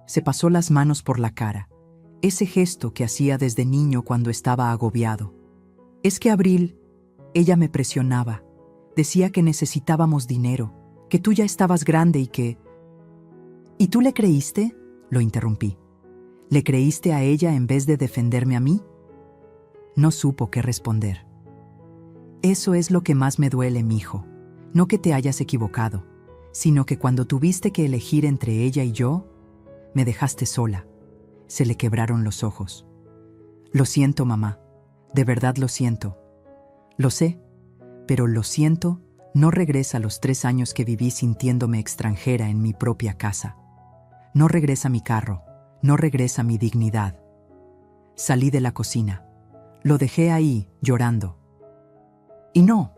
Se pasó las manos por la cara, ese gesto que hacía desde niño cuando estaba agobiado. Es que Abril, ella me presionaba, Decía que necesitábamos dinero, que tú ya estabas grande y que... ¿Y tú le creíste? Lo interrumpí. ¿Le creíste a ella en vez de defenderme a mí? No supo qué responder. Eso es lo que más me duele, mijo. No que te hayas equivocado, sino que cuando tuviste que elegir entre ella y yo, me dejaste sola. Se le quebraron los ojos. Lo siento, mamá. De verdad lo siento. Lo sé, pero lo siento no regresa los 3 años que viví sintiéndome extranjera en mi propia casa. No regresa mi carro, no regresa mi dignidad. Salí de la cocina. Lo dejé ahí, llorando. Y no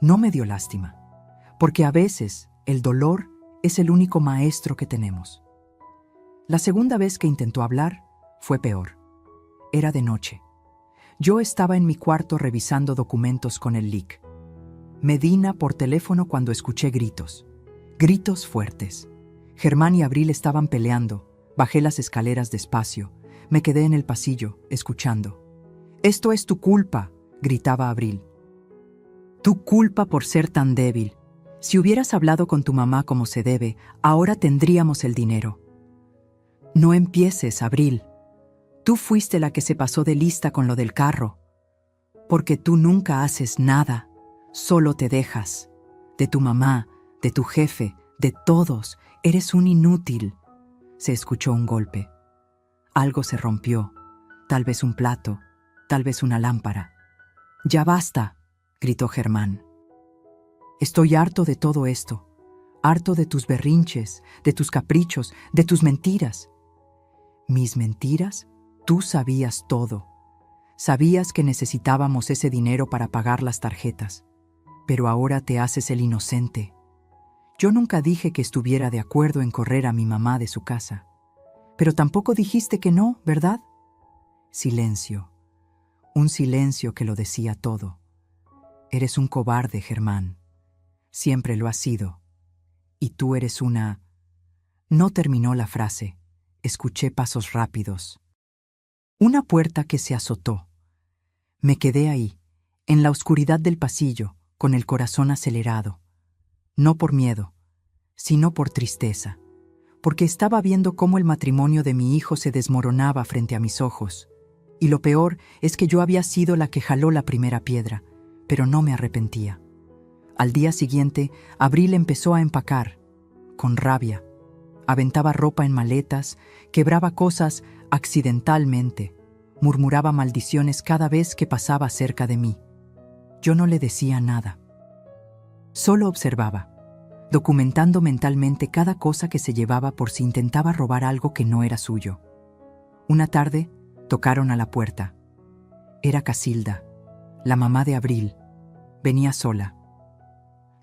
me dio lástima, porque a veces el dolor es el único maestro que tenemos. La segunda vez que intentó hablar fue peor. Era de noche. Yo estaba en mi cuarto revisando documentos con el LIC. Medina por teléfono cuando escuché gritos. Gritos fuertes. Germán y Abril estaban peleando. Bajé las escaleras despacio. Me quedé en el pasillo, escuchando. «Esto es tu culpa», gritaba Abril. «Tu culpa por ser tan débil. Si hubieras hablado con tu mamá como se debe, ahora tendríamos el dinero». «No empieces, Abril. Tú fuiste la que se pasó de lista con lo del carro. Porque tú nunca haces nada, solo te dejas. De tu mamá, de tu jefe, de todos, eres un inútil». Se escuchó un golpe. Algo se rompió, tal vez un plato, tal vez una lámpara. «Ya basta», gritó Germán. «Estoy harto de todo esto, harto de tus berrinches, de tus caprichos, de tus mentiras». «¿Mis mentiras? Tú sabías todo. Sabías que necesitábamos ese dinero para pagar las tarjetas, pero ahora te haces el inocente. Yo nunca dije que estuviera de acuerdo en correr a mi mamá de su casa. Pero tampoco dijiste que no, ¿verdad?» Silencio. Un silencio que lo decía todo. «Eres un cobarde, Germán. Siempre lo has sido. Y tú eres una...» No terminó la frase. Escuché pasos rápidos. Una puerta que se azotó. Me quedé ahí, en la oscuridad del pasillo, con el corazón acelerado. No por miedo, sino por tristeza, porque estaba viendo cómo el matrimonio de mi hijo se desmoronaba frente a mis ojos. Y lo peor es que yo había sido la que jaló la primera piedra, pero no me arrepentía. Al día siguiente, Abril empezó a empacar, con rabia. Aventaba ropa en maletas, quebraba cosas accidentalmente, murmuraba maldiciones cada vez que pasaba cerca de mí. Yo no le decía nada. Solo observaba, documentando mentalmente cada cosa que se llevaba por si intentaba robar algo que no era suyo. Una tarde, tocaron a la puerta. Era Casilda, la mamá de Abril. Venía sola.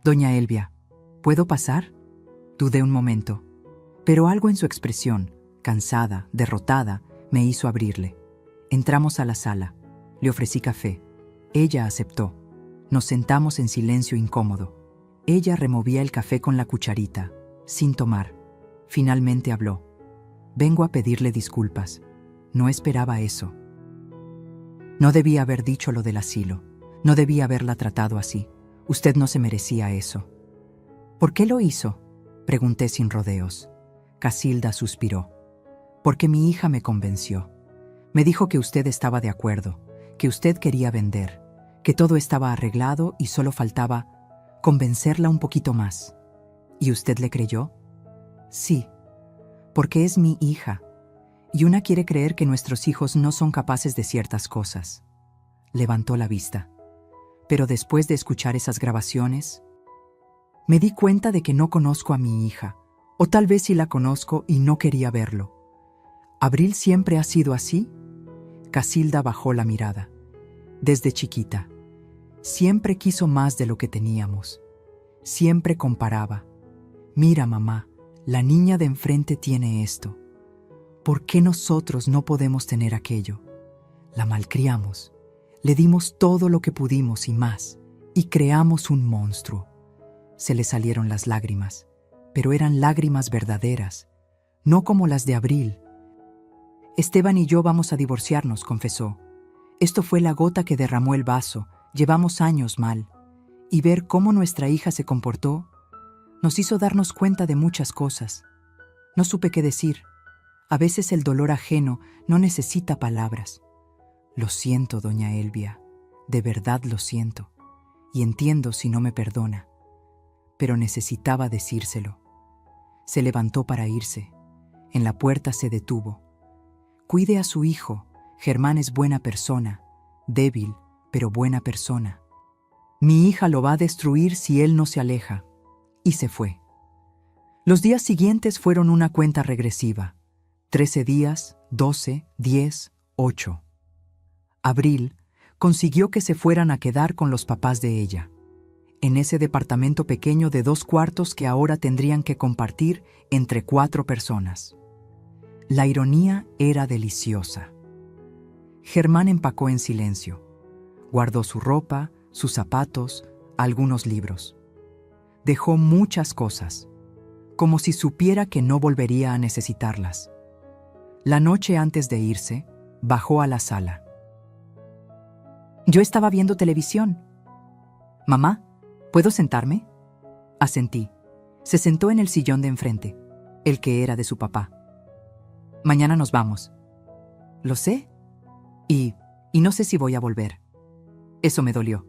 «Doña Elvia, ¿puedo pasar?». Dudé un momento, pero algo en su expresión, cansada, derrotada, me hizo abrirle. Entramos a la sala. Le ofrecí café. Ella aceptó. Nos sentamos en silencio incómodo. Ella removía el café con la cucharita, sin tomar. Finalmente habló. «Vengo a pedirle disculpas. No esperaba eso. No debía haber dicho lo del asilo. No debía haberla tratado así. Usted no se merecía eso». «¿Por qué lo hizo?», pregunté sin rodeos. Casilda suspiró. «Porque mi hija me convenció. Me dijo que usted estaba de acuerdo, que usted quería vender, que todo estaba arreglado y solo faltaba convencerla un poquito más». «¿Y usted le creyó?». «Sí, porque es mi hija, y una quiere creer que nuestros hijos no son capaces de ciertas cosas». Levantó la vista. Pero después de escuchar esas grabaciones, me di cuenta de que no conozco a mi hija, o tal vez sí la conozco y no quería verlo. ¿Abril siempre ha sido así?». Casilda bajó la mirada. «Desde chiquita. Siempre quiso más de lo que teníamos. Siempre comparaba. Mira, mamá, la niña de enfrente tiene esto. ¿Por qué nosotros no podemos tener aquello?». La malcriamos. Le dimos todo lo que pudimos y más, y creamos un monstruo. Se le salieron las lágrimas, pero eran lágrimas verdaderas, no como las de Abril. «Esteban y yo vamos a divorciarnos», confesó. «Esto fue la gota que derramó el vaso, llevamos años mal. Y ver cómo nuestra hija se comportó nos hizo darnos cuenta de muchas cosas. No supe qué decir. A veces el dolor ajeno no necesita palabras. Lo siento, doña Elvia, de verdad lo siento, y entiendo si no me perdona. Pero necesitaba decírselo. Se levantó para irse. En la puerta se detuvo. Cuide a su hijo. Germán es buena persona, débil, pero buena persona. Mi hija lo va a destruir si él no se aleja. Y se fue. Los días siguientes fueron una cuenta regresiva. 13 días, 12, 10, 8. Abril consiguió que se fueran a quedar con los papás de ella, en ese departamento pequeño de 2 cuartos que ahora tendrían que compartir entre 4 personas. La ironía era deliciosa. Germán empacó en silencio. Guardó su ropa, sus zapatos, algunos libros. Dejó muchas cosas, como si supiera que no volvería a necesitarlas. La noche antes de irse, bajó a la sala. Yo estaba viendo televisión. Mamá, ¿puedo sentarme? Asentí. Se sentó en el sillón de enfrente, el que era de su papá. Mañana nos vamos. Lo sé. Y no sé si voy a volver. Eso me dolió.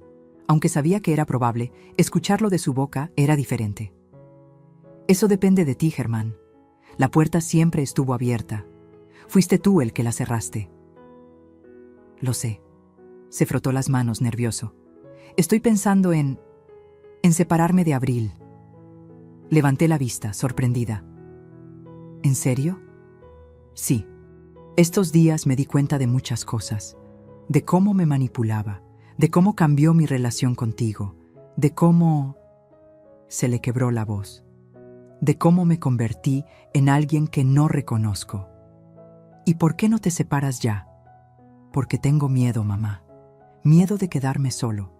Aunque sabía que era probable, escucharlo de su boca era diferente. Eso depende de ti, Germán. La puerta siempre estuvo abierta. Fuiste tú el que la cerraste. Lo sé. Se frotó las manos, nervioso. Estoy pensando en separarme de Abril. Levanté la vista, sorprendida. ¿En serio? Sí. Estos días me di cuenta de muchas cosas. De cómo me manipulaba, de cómo cambió mi relación contigo, de cómo... Se le quebró la voz. De cómo me convertí en alguien que no reconozco. ¿Y por qué no te separas ya? Porque tengo miedo, mamá. Miedo de quedarme solo.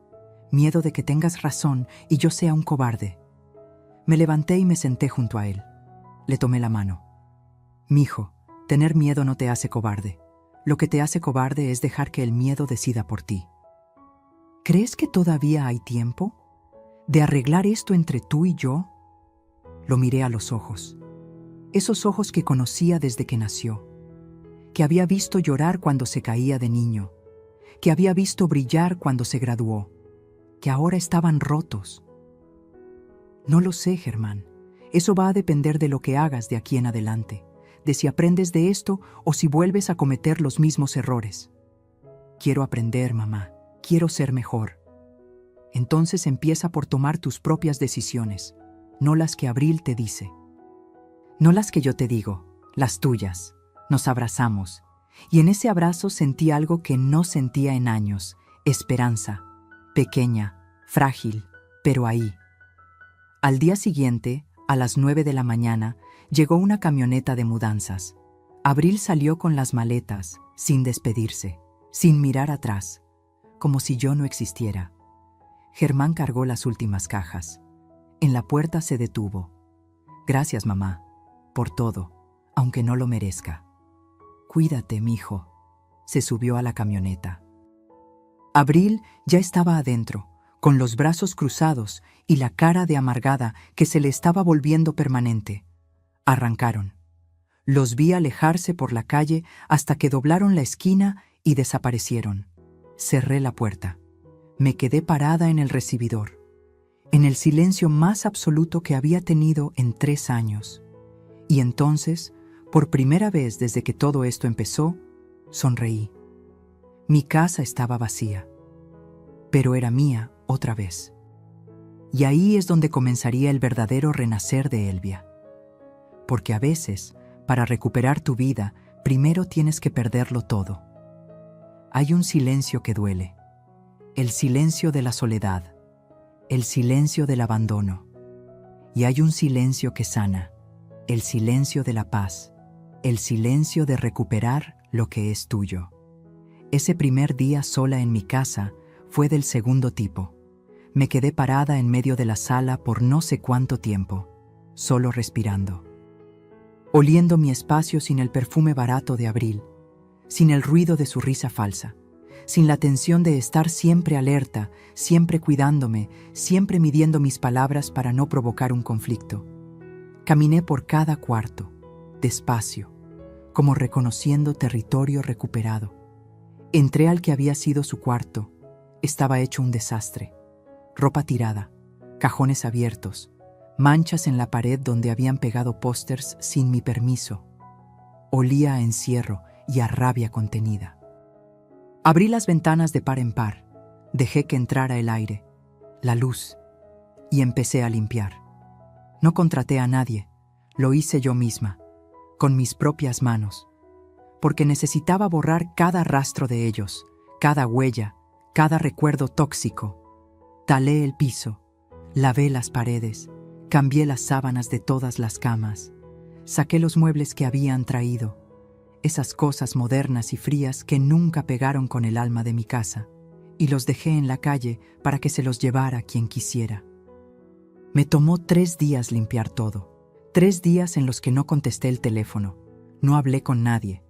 Miedo de que tengas razón y yo sea un cobarde. Me levanté y me senté junto a él. Le tomé la mano. Mijo, tener miedo no te hace cobarde. Lo que te hace cobarde es dejar que el miedo decida por ti. ¿Crees que todavía hay tiempo de arreglar esto entre tú y yo? Lo miré a los ojos. Esos ojos que conocía desde que nació. Que había visto llorar cuando se caía de niño. Que había visto brillar cuando se graduó. Que ahora estaban rotos. No lo sé, Germán. Eso va a depender de lo que hagas de aquí en adelante, de si aprendes de esto o si vuelves a cometer los mismos errores. Quiero aprender, mamá. Quiero ser mejor. Entonces empieza por tomar tus propias decisiones, no las que Abril te dice. No las que yo te digo, las tuyas. Nos abrazamos, y en ese abrazo sentí algo que no sentía en años, esperanza, pequeña, frágil, pero ahí. Al día siguiente, a las 9 de la mañana, llegó una camioneta de mudanzas. Abril salió con las maletas, sin despedirse, sin mirar atrás, como si yo no existiera. Germán cargó las últimas cajas. En la puerta se detuvo. Gracias, mamá, por todo, aunque no lo merezca. Cuídate, mijo. Se subió a la camioneta. Abril ya estaba adentro, con los brazos cruzados y la cara de amargada que se le estaba volviendo permanente. Arrancaron. Los vi alejarse por la calle hasta que doblaron la esquina y desaparecieron. Cerré la puerta. Me quedé parada en el recibidor, en el silencio más absoluto que había tenido en 3 años. Y entonces, por primera vez desde que todo esto empezó, sonreí. Mi casa estaba vacía, pero era mía otra vez. Y ahí es donde comenzaría el verdadero renacer de Elvia. Porque a veces, para recuperar tu vida, primero tienes que perderlo todo. Hay un silencio que duele. El silencio de la soledad. El silencio del abandono. Y hay un silencio que sana. El silencio de la paz. El silencio de recuperar lo que es tuyo. Ese primer día sola en mi casa fue del segundo tipo. Me quedé parada en medio de la sala por no sé cuánto tiempo, solo respirando. Oliendo mi espacio sin el perfume barato de Abril, sin el ruido de su risa falsa, sin la tensión de estar siempre alerta, siempre cuidándome, siempre midiendo mis palabras para no provocar un conflicto. Caminé por cada cuarto, despacio, como reconociendo territorio recuperado. Entré al que había sido su cuarto. Estaba hecho un desastre. Ropa tirada, cajones abiertos, manchas en la pared donde habían pegado pósters sin mi permiso. Olía a encierro y a rabia contenida. Abrí las ventanas de par en par, dejé que entrara el aire, la luz, y empecé a limpiar. No contraté a nadie, lo hice yo misma, con mis propias manos, porque necesitaba borrar cada rastro de ellos, cada huella, cada recuerdo tóxico. Talé el piso, lavé las paredes, cambié las sábanas de todas las camas, saqué los muebles que habían traído, esas cosas modernas y frías que nunca pegaron con el alma de mi casa, y los dejé en la calle para que se los llevara quien quisiera. Me tomó 3 días limpiar todo, 3 días en los que no contesté el teléfono, no hablé con nadie,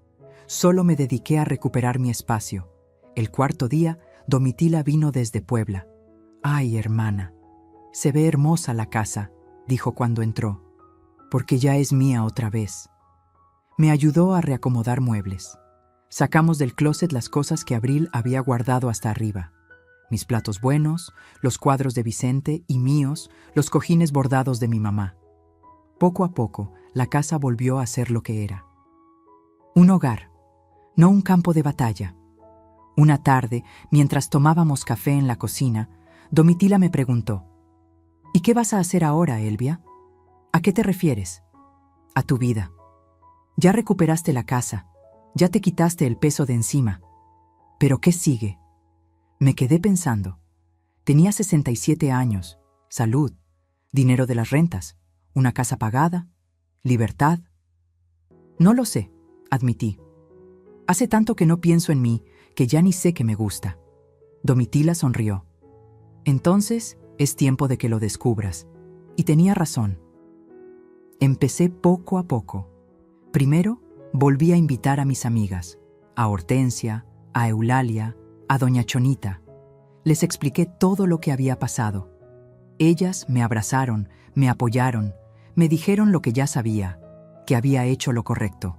solo me dediqué a recuperar mi espacio. El 4.º día, Domitila vino desde Puebla. «Ay, hermana, se ve hermosa la casa», dijo cuando entró, «porque ya es mía otra vez». Me ayudó a reacomodar muebles. Sacamos del closet las cosas que Abril había guardado hasta arriba. Mis platos buenos, los cuadros de Vicente y míos, los cojines bordados de mi mamá. Poco a poco, la casa volvió a ser lo que era. Un hogar, no un campo de batalla. Una tarde, mientras tomábamos café en la cocina, Domitila me preguntó: «¿Y qué vas a hacer ahora, Elvia? ¿A qué te refieres?» «A tu vida. Ya recuperaste la casa, ya te quitaste el peso de encima. ¿Pero qué sigue?» Me quedé pensando. Tenía 67 años, salud, dinero de las rentas, una casa pagada, libertad. «No lo sé», admití. «Hace tanto que no pienso en mí que ya ni sé qué me gusta». Domitila sonrió. «Entonces es tiempo de que lo descubras». Y tenía razón. Empecé poco a poco. Primero, volví a invitar a mis amigas, a Hortensia, a Eulalia, a doña Chonita. Les expliqué todo lo que había pasado. Ellas me abrazaron, me apoyaron, me dijeron lo que ya sabía, que había hecho lo correcto.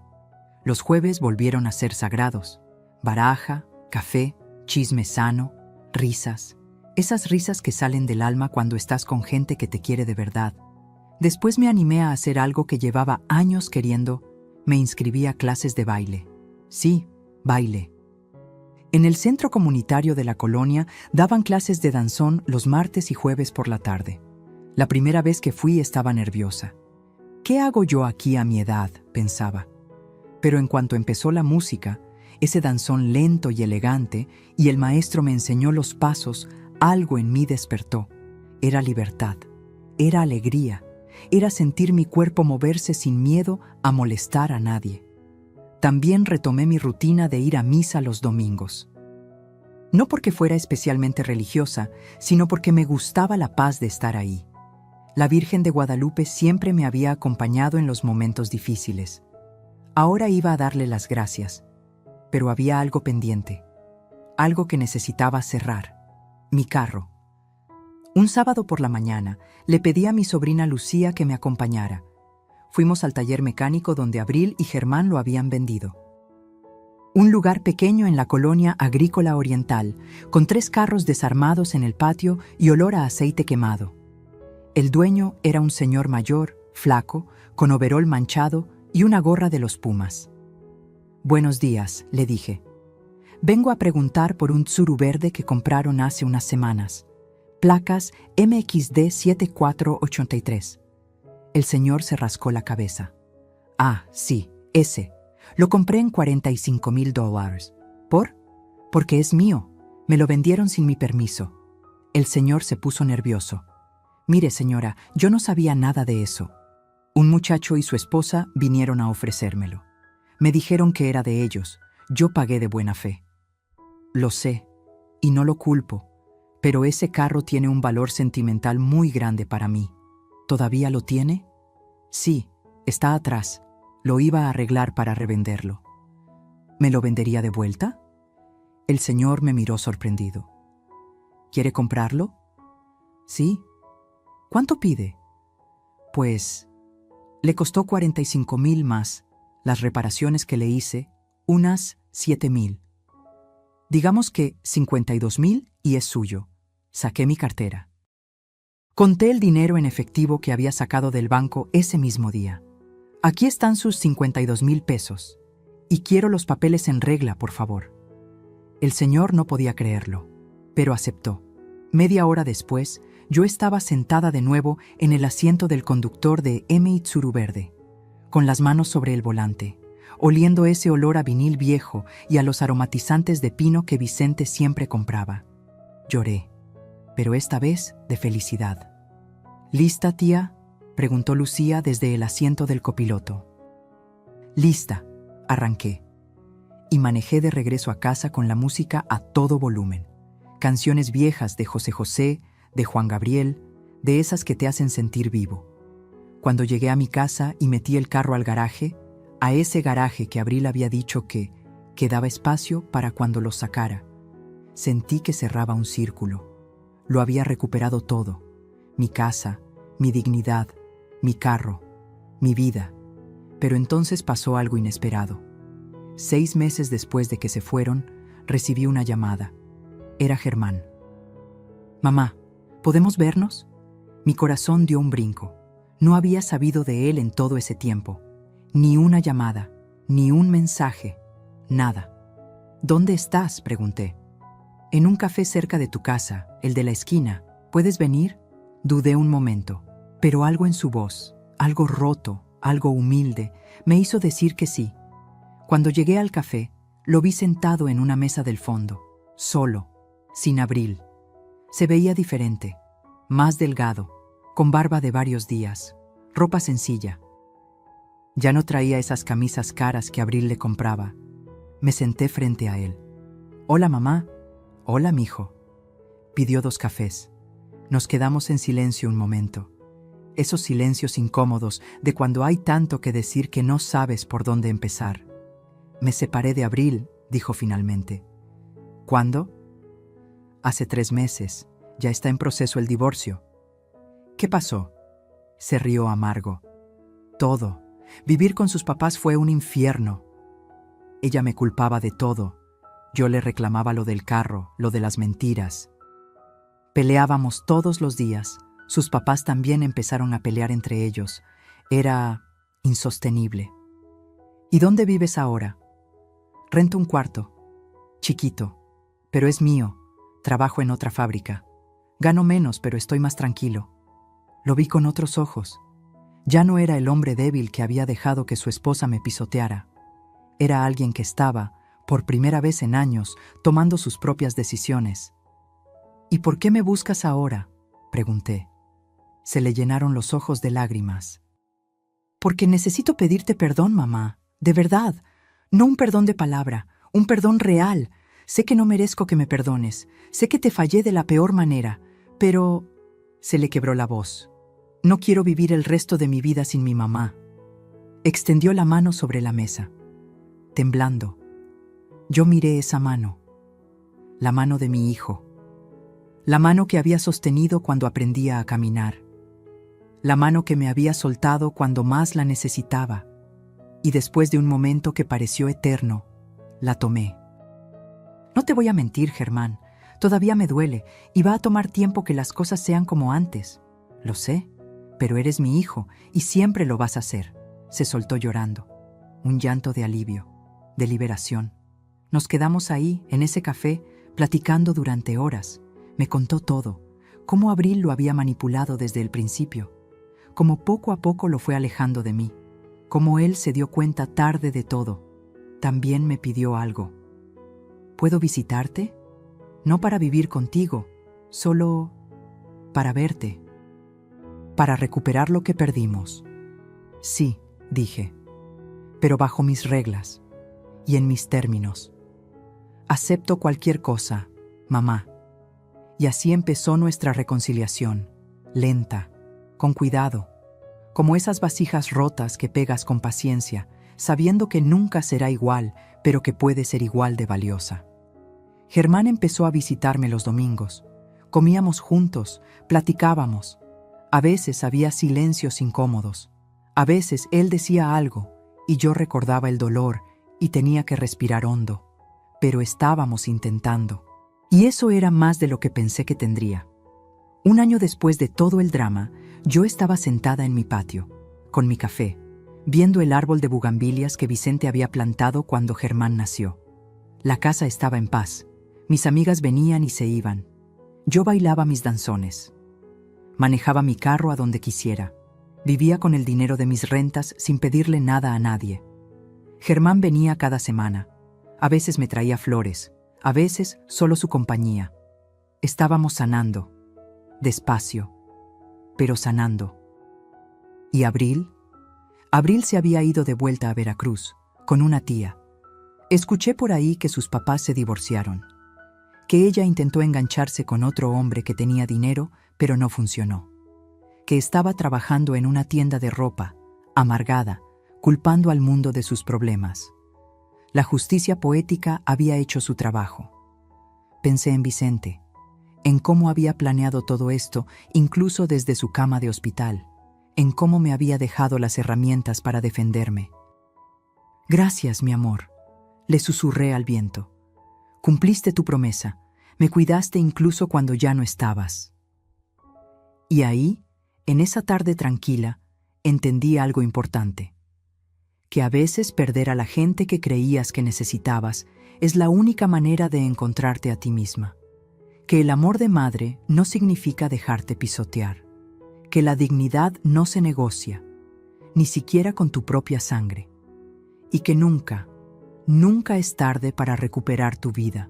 Los jueves volvieron a ser sagrados. Baraja, café, chisme sano, risas. Esas risas que salen del alma cuando estás con gente que te quiere de verdad. Después me animé a hacer algo que llevaba años queriendo. Me inscribí a clases de baile. Sí, baile. En el centro comunitario de la colonia daban clases de danzón los martes y jueves por la tarde. La primera vez que fui estaba nerviosa. «¿Qué hago yo aquí a mi edad?», pensaba. Pero en cuanto empezó la música, ese danzón lento y elegante, y el maestro me enseñó los pasos, algo en mí despertó. Era libertad, era alegría, era sentir mi cuerpo moverse sin miedo a molestar a nadie. También retomé mi rutina de ir a misa los domingos. No porque fuera especialmente religiosa, sino porque me gustaba la paz de estar ahí. La Virgen de Guadalupe siempre me había acompañado en los momentos difíciles. Ahora iba a darle las gracias, pero había algo pendiente, algo que necesitaba cerrar: mi carro. Un sábado por la mañana le pedí a mi sobrina Lucía que me acompañara. Fuimos al taller mecánico donde Abril y Germán lo habían vendido. Un lugar pequeño en la colonia agrícola oriental, con 3 carros desarmados en el patio y olor a aceite quemado. El dueño era un señor mayor, flaco, con overol manchado y una gorra de los Pumas. «Buenos días», le dije. «Vengo a preguntar por un Tsuru verde que compraron hace unas semanas. Placas MXD 7483. El señor se rascó la cabeza. «Ah, sí, ese. Lo compré en $45,000. ¿Por? Porque es mío. Me lo vendieron sin mi permiso». El señor se puso nervioso. «Mire, señora, yo no sabía nada de eso. Un muchacho y su esposa vinieron a ofrecérmelo. Me dijeron que era de ellos. Yo pagué de buena fe». «Lo sé, y no lo culpo. Pero ese carro tiene un valor sentimental muy grande para mí». «¿Todavía lo tiene?» «Sí, está atrás. Lo iba a arreglar para revenderlo». «¿Me lo vendería de vuelta?» El señor me miró sorprendido. ¿Quiere comprarlo? Sí. ¿Cuánto pide? Pues, le costó 45,000 más las reparaciones que le hice, unas 7,000. Digamos que 52,000 y es suyo. Saqué mi cartera. Conté el dinero en efectivo que había sacado del banco ese mismo día. Aquí están sus 52,000 pesos. Y quiero los papeles en regla, por favor. El señor no podía creerlo, pero aceptó. Media hora después, yo estaba sentada de nuevo en el asiento del conductor de M. Itsuru Verde, con las manos sobre el volante, oliendo ese olor a vinil viejo y a los aromatizantes de pino que Vicente siempre compraba. Lloré, pero esta vez de felicidad. ¿Lista, tía?, preguntó Lucía desde el asiento del copiloto. Lista, arranqué. Y manejé de regreso a casa con la música a todo volumen. Canciones viejas de José José, de Juan Gabriel, de esas que te hacen sentir vivo. Cuando llegué a mi casa y metí el carro al garaje, a ese garaje que Abril había dicho que quedaba espacio para cuando lo sacara, sentí que cerraba un círculo. Lo había recuperado todo: mi casa, mi dignidad, mi carro, mi vida. Pero entonces pasó algo inesperado. 6 meses después de que se fueron, recibí una llamada. Era Germán. Mamá, ¿podemos vernos? Mi corazón dio un brinco. No había sabido de él en todo ese tiempo. Ni una llamada, ni un mensaje, nada. ¿Dónde estás?, pregunté. En un café cerca de tu casa, el de la esquina. ¿Puedes venir? Dudé un momento, pero algo en su voz, algo roto, algo humilde, me hizo decir que sí. Cuando llegué al café, lo vi sentado en una mesa del fondo, solo, sin Abril. Se veía diferente, más delgado, con barba de varios días, ropa sencilla. Ya no traía esas camisas caras que Abril le compraba. Me senté frente a él. «Hola, mamá». «Hola, mijo». Pidió 2 cafés. Nos quedamos en silencio un momento. Esos silencios incómodos de cuando hay tanto que decir que no sabes por dónde empezar. «Me separé de Abril», dijo finalmente. «¿Cuándo?» «Hace 3 meses. Ya está en proceso el divorcio». «¿Qué pasó?» Se rió amargo. «Todo. Vivir con sus papás fue un infierno. Ella me culpaba de todo. Yo le reclamaba lo del carro, lo de las mentiras. Peleábamos todos los días. Sus papás también empezaron a pelear entre ellos. Era insostenible». «¿Y dónde vives ahora?» «Rento un cuarto. Chiquito. Pero es mío. Trabajo en otra fábrica. Gano menos, pero estoy más tranquilo». Lo vi con otros ojos. Ya no era el hombre débil que había dejado que su esposa me pisoteara. Era alguien que estaba, por primera vez en años, tomando sus propias decisiones. «¿Y por qué me buscas ahora?», pregunté. Se le llenaron los ojos de lágrimas. «Porque necesito pedirte perdón, mamá. De verdad. No un perdón de palabra, un perdón real. Sé que no merezco que me perdones. Sé que te fallé de la peor manera. Pero…» Se le quebró la voz. «No quiero vivir el resto de mi vida sin mi mamá». Extendió la mano sobre la mesa. Temblando, yo miré esa mano. La mano de mi hijo. La mano que había sostenido cuando aprendía a caminar. La mano que me había soltado cuando más la necesitaba. Y después de un momento que pareció eterno, la tomé. «No te voy a mentir, Germán. Todavía me duele y va a tomar tiempo que las cosas sean como antes. Lo sé, pero eres mi hijo y siempre lo vas a hacer». Se soltó llorando. Un llanto de alivio, de liberación. Nos quedamos ahí, en ese café, platicando durante horas. Me contó todo, cómo Abril lo había manipulado desde el principio, cómo poco a poco lo fue alejando de mí, cómo él se dio cuenta tarde de todo. También me pidió algo. «¿Puedo visitarte? No para vivir contigo, solo para verte, para recuperar lo que perdimos». «Sí», dije, «pero bajo mis reglas y en mis términos. Acepto cualquier cosa, mamá». Y así empezó nuestra reconciliación, lenta, con cuidado, como esas vasijas rotas que pegas con paciencia, sabiendo que nunca será igual, pero que puede ser igual de valiosa. Germán empezó a visitarme los domingos. Comíamos juntos, platicábamos. A veces había silencios incómodos. A veces él decía algo y yo recordaba el dolor y tenía que respirar hondo. Pero estábamos intentando. Y eso era más de lo que pensé que tendría. Un año después de todo el drama, yo estaba sentada en mi patio, con mi café, viendo el árbol de bugambilias que Vicente había plantado cuando Germán nació. La casa estaba en paz. Mis amigas venían y se iban. Yo bailaba mis danzones. Manejaba mi carro a donde quisiera. Vivía con el dinero de mis rentas sin pedirle nada a nadie. Germán venía cada semana. A veces me traía flores, a veces solo su compañía. Estábamos sanando, despacio, pero sanando. ¿Y Abril? Abril se había ido de vuelta a Veracruz, con una tía. Escuché por ahí que sus papás se divorciaron, que ella intentó engancharse con otro hombre que tenía dinero, pero no funcionó, que estaba trabajando en una tienda de ropa, amargada, culpando al mundo de sus problemas. La justicia poética había hecho su trabajo. Pensé en Vicente, en cómo había planeado todo esto, incluso desde su cama de hospital, en cómo me había dejado las herramientas para defenderme. «Gracias, mi amor», le susurré al viento. «Cumpliste tu promesa, me cuidaste incluso cuando ya no estabas». Y ahí, en esa tarde tranquila, entendí algo importante. Que a veces perder a la gente que creías que necesitabas es la única manera de encontrarte a ti misma. Que el amor de madre no significa dejarte pisotear. Que la dignidad no se negocia, ni siquiera con tu propia sangre. Y que nunca, nunca es tarde para recuperar tu vida,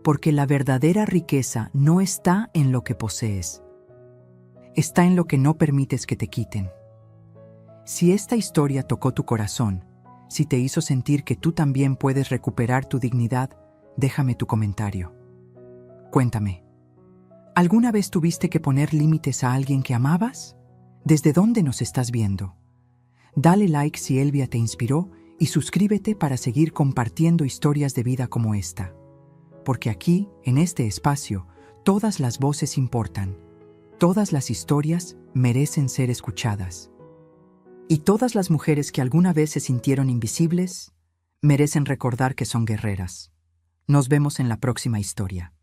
porque la verdadera riqueza no está en lo que posees. Está en lo que no permites que te quiten. Si esta historia tocó tu corazón, si te hizo sentir que tú también puedes recuperar tu dignidad, déjame tu comentario. Cuéntame, ¿alguna vez tuviste que poner límites a alguien que amabas? ¿Desde dónde nos estás viendo? Dale like si Elvia te inspiró y suscríbete para seguir compartiendo historias de vida como esta. Porque aquí, en este espacio, todas las voces importan. Todas las historias merecen ser escuchadas. Y todas las mujeres que alguna vez se sintieron invisibles merecen recordar que son guerreras. Nos vemos en la próxima historia.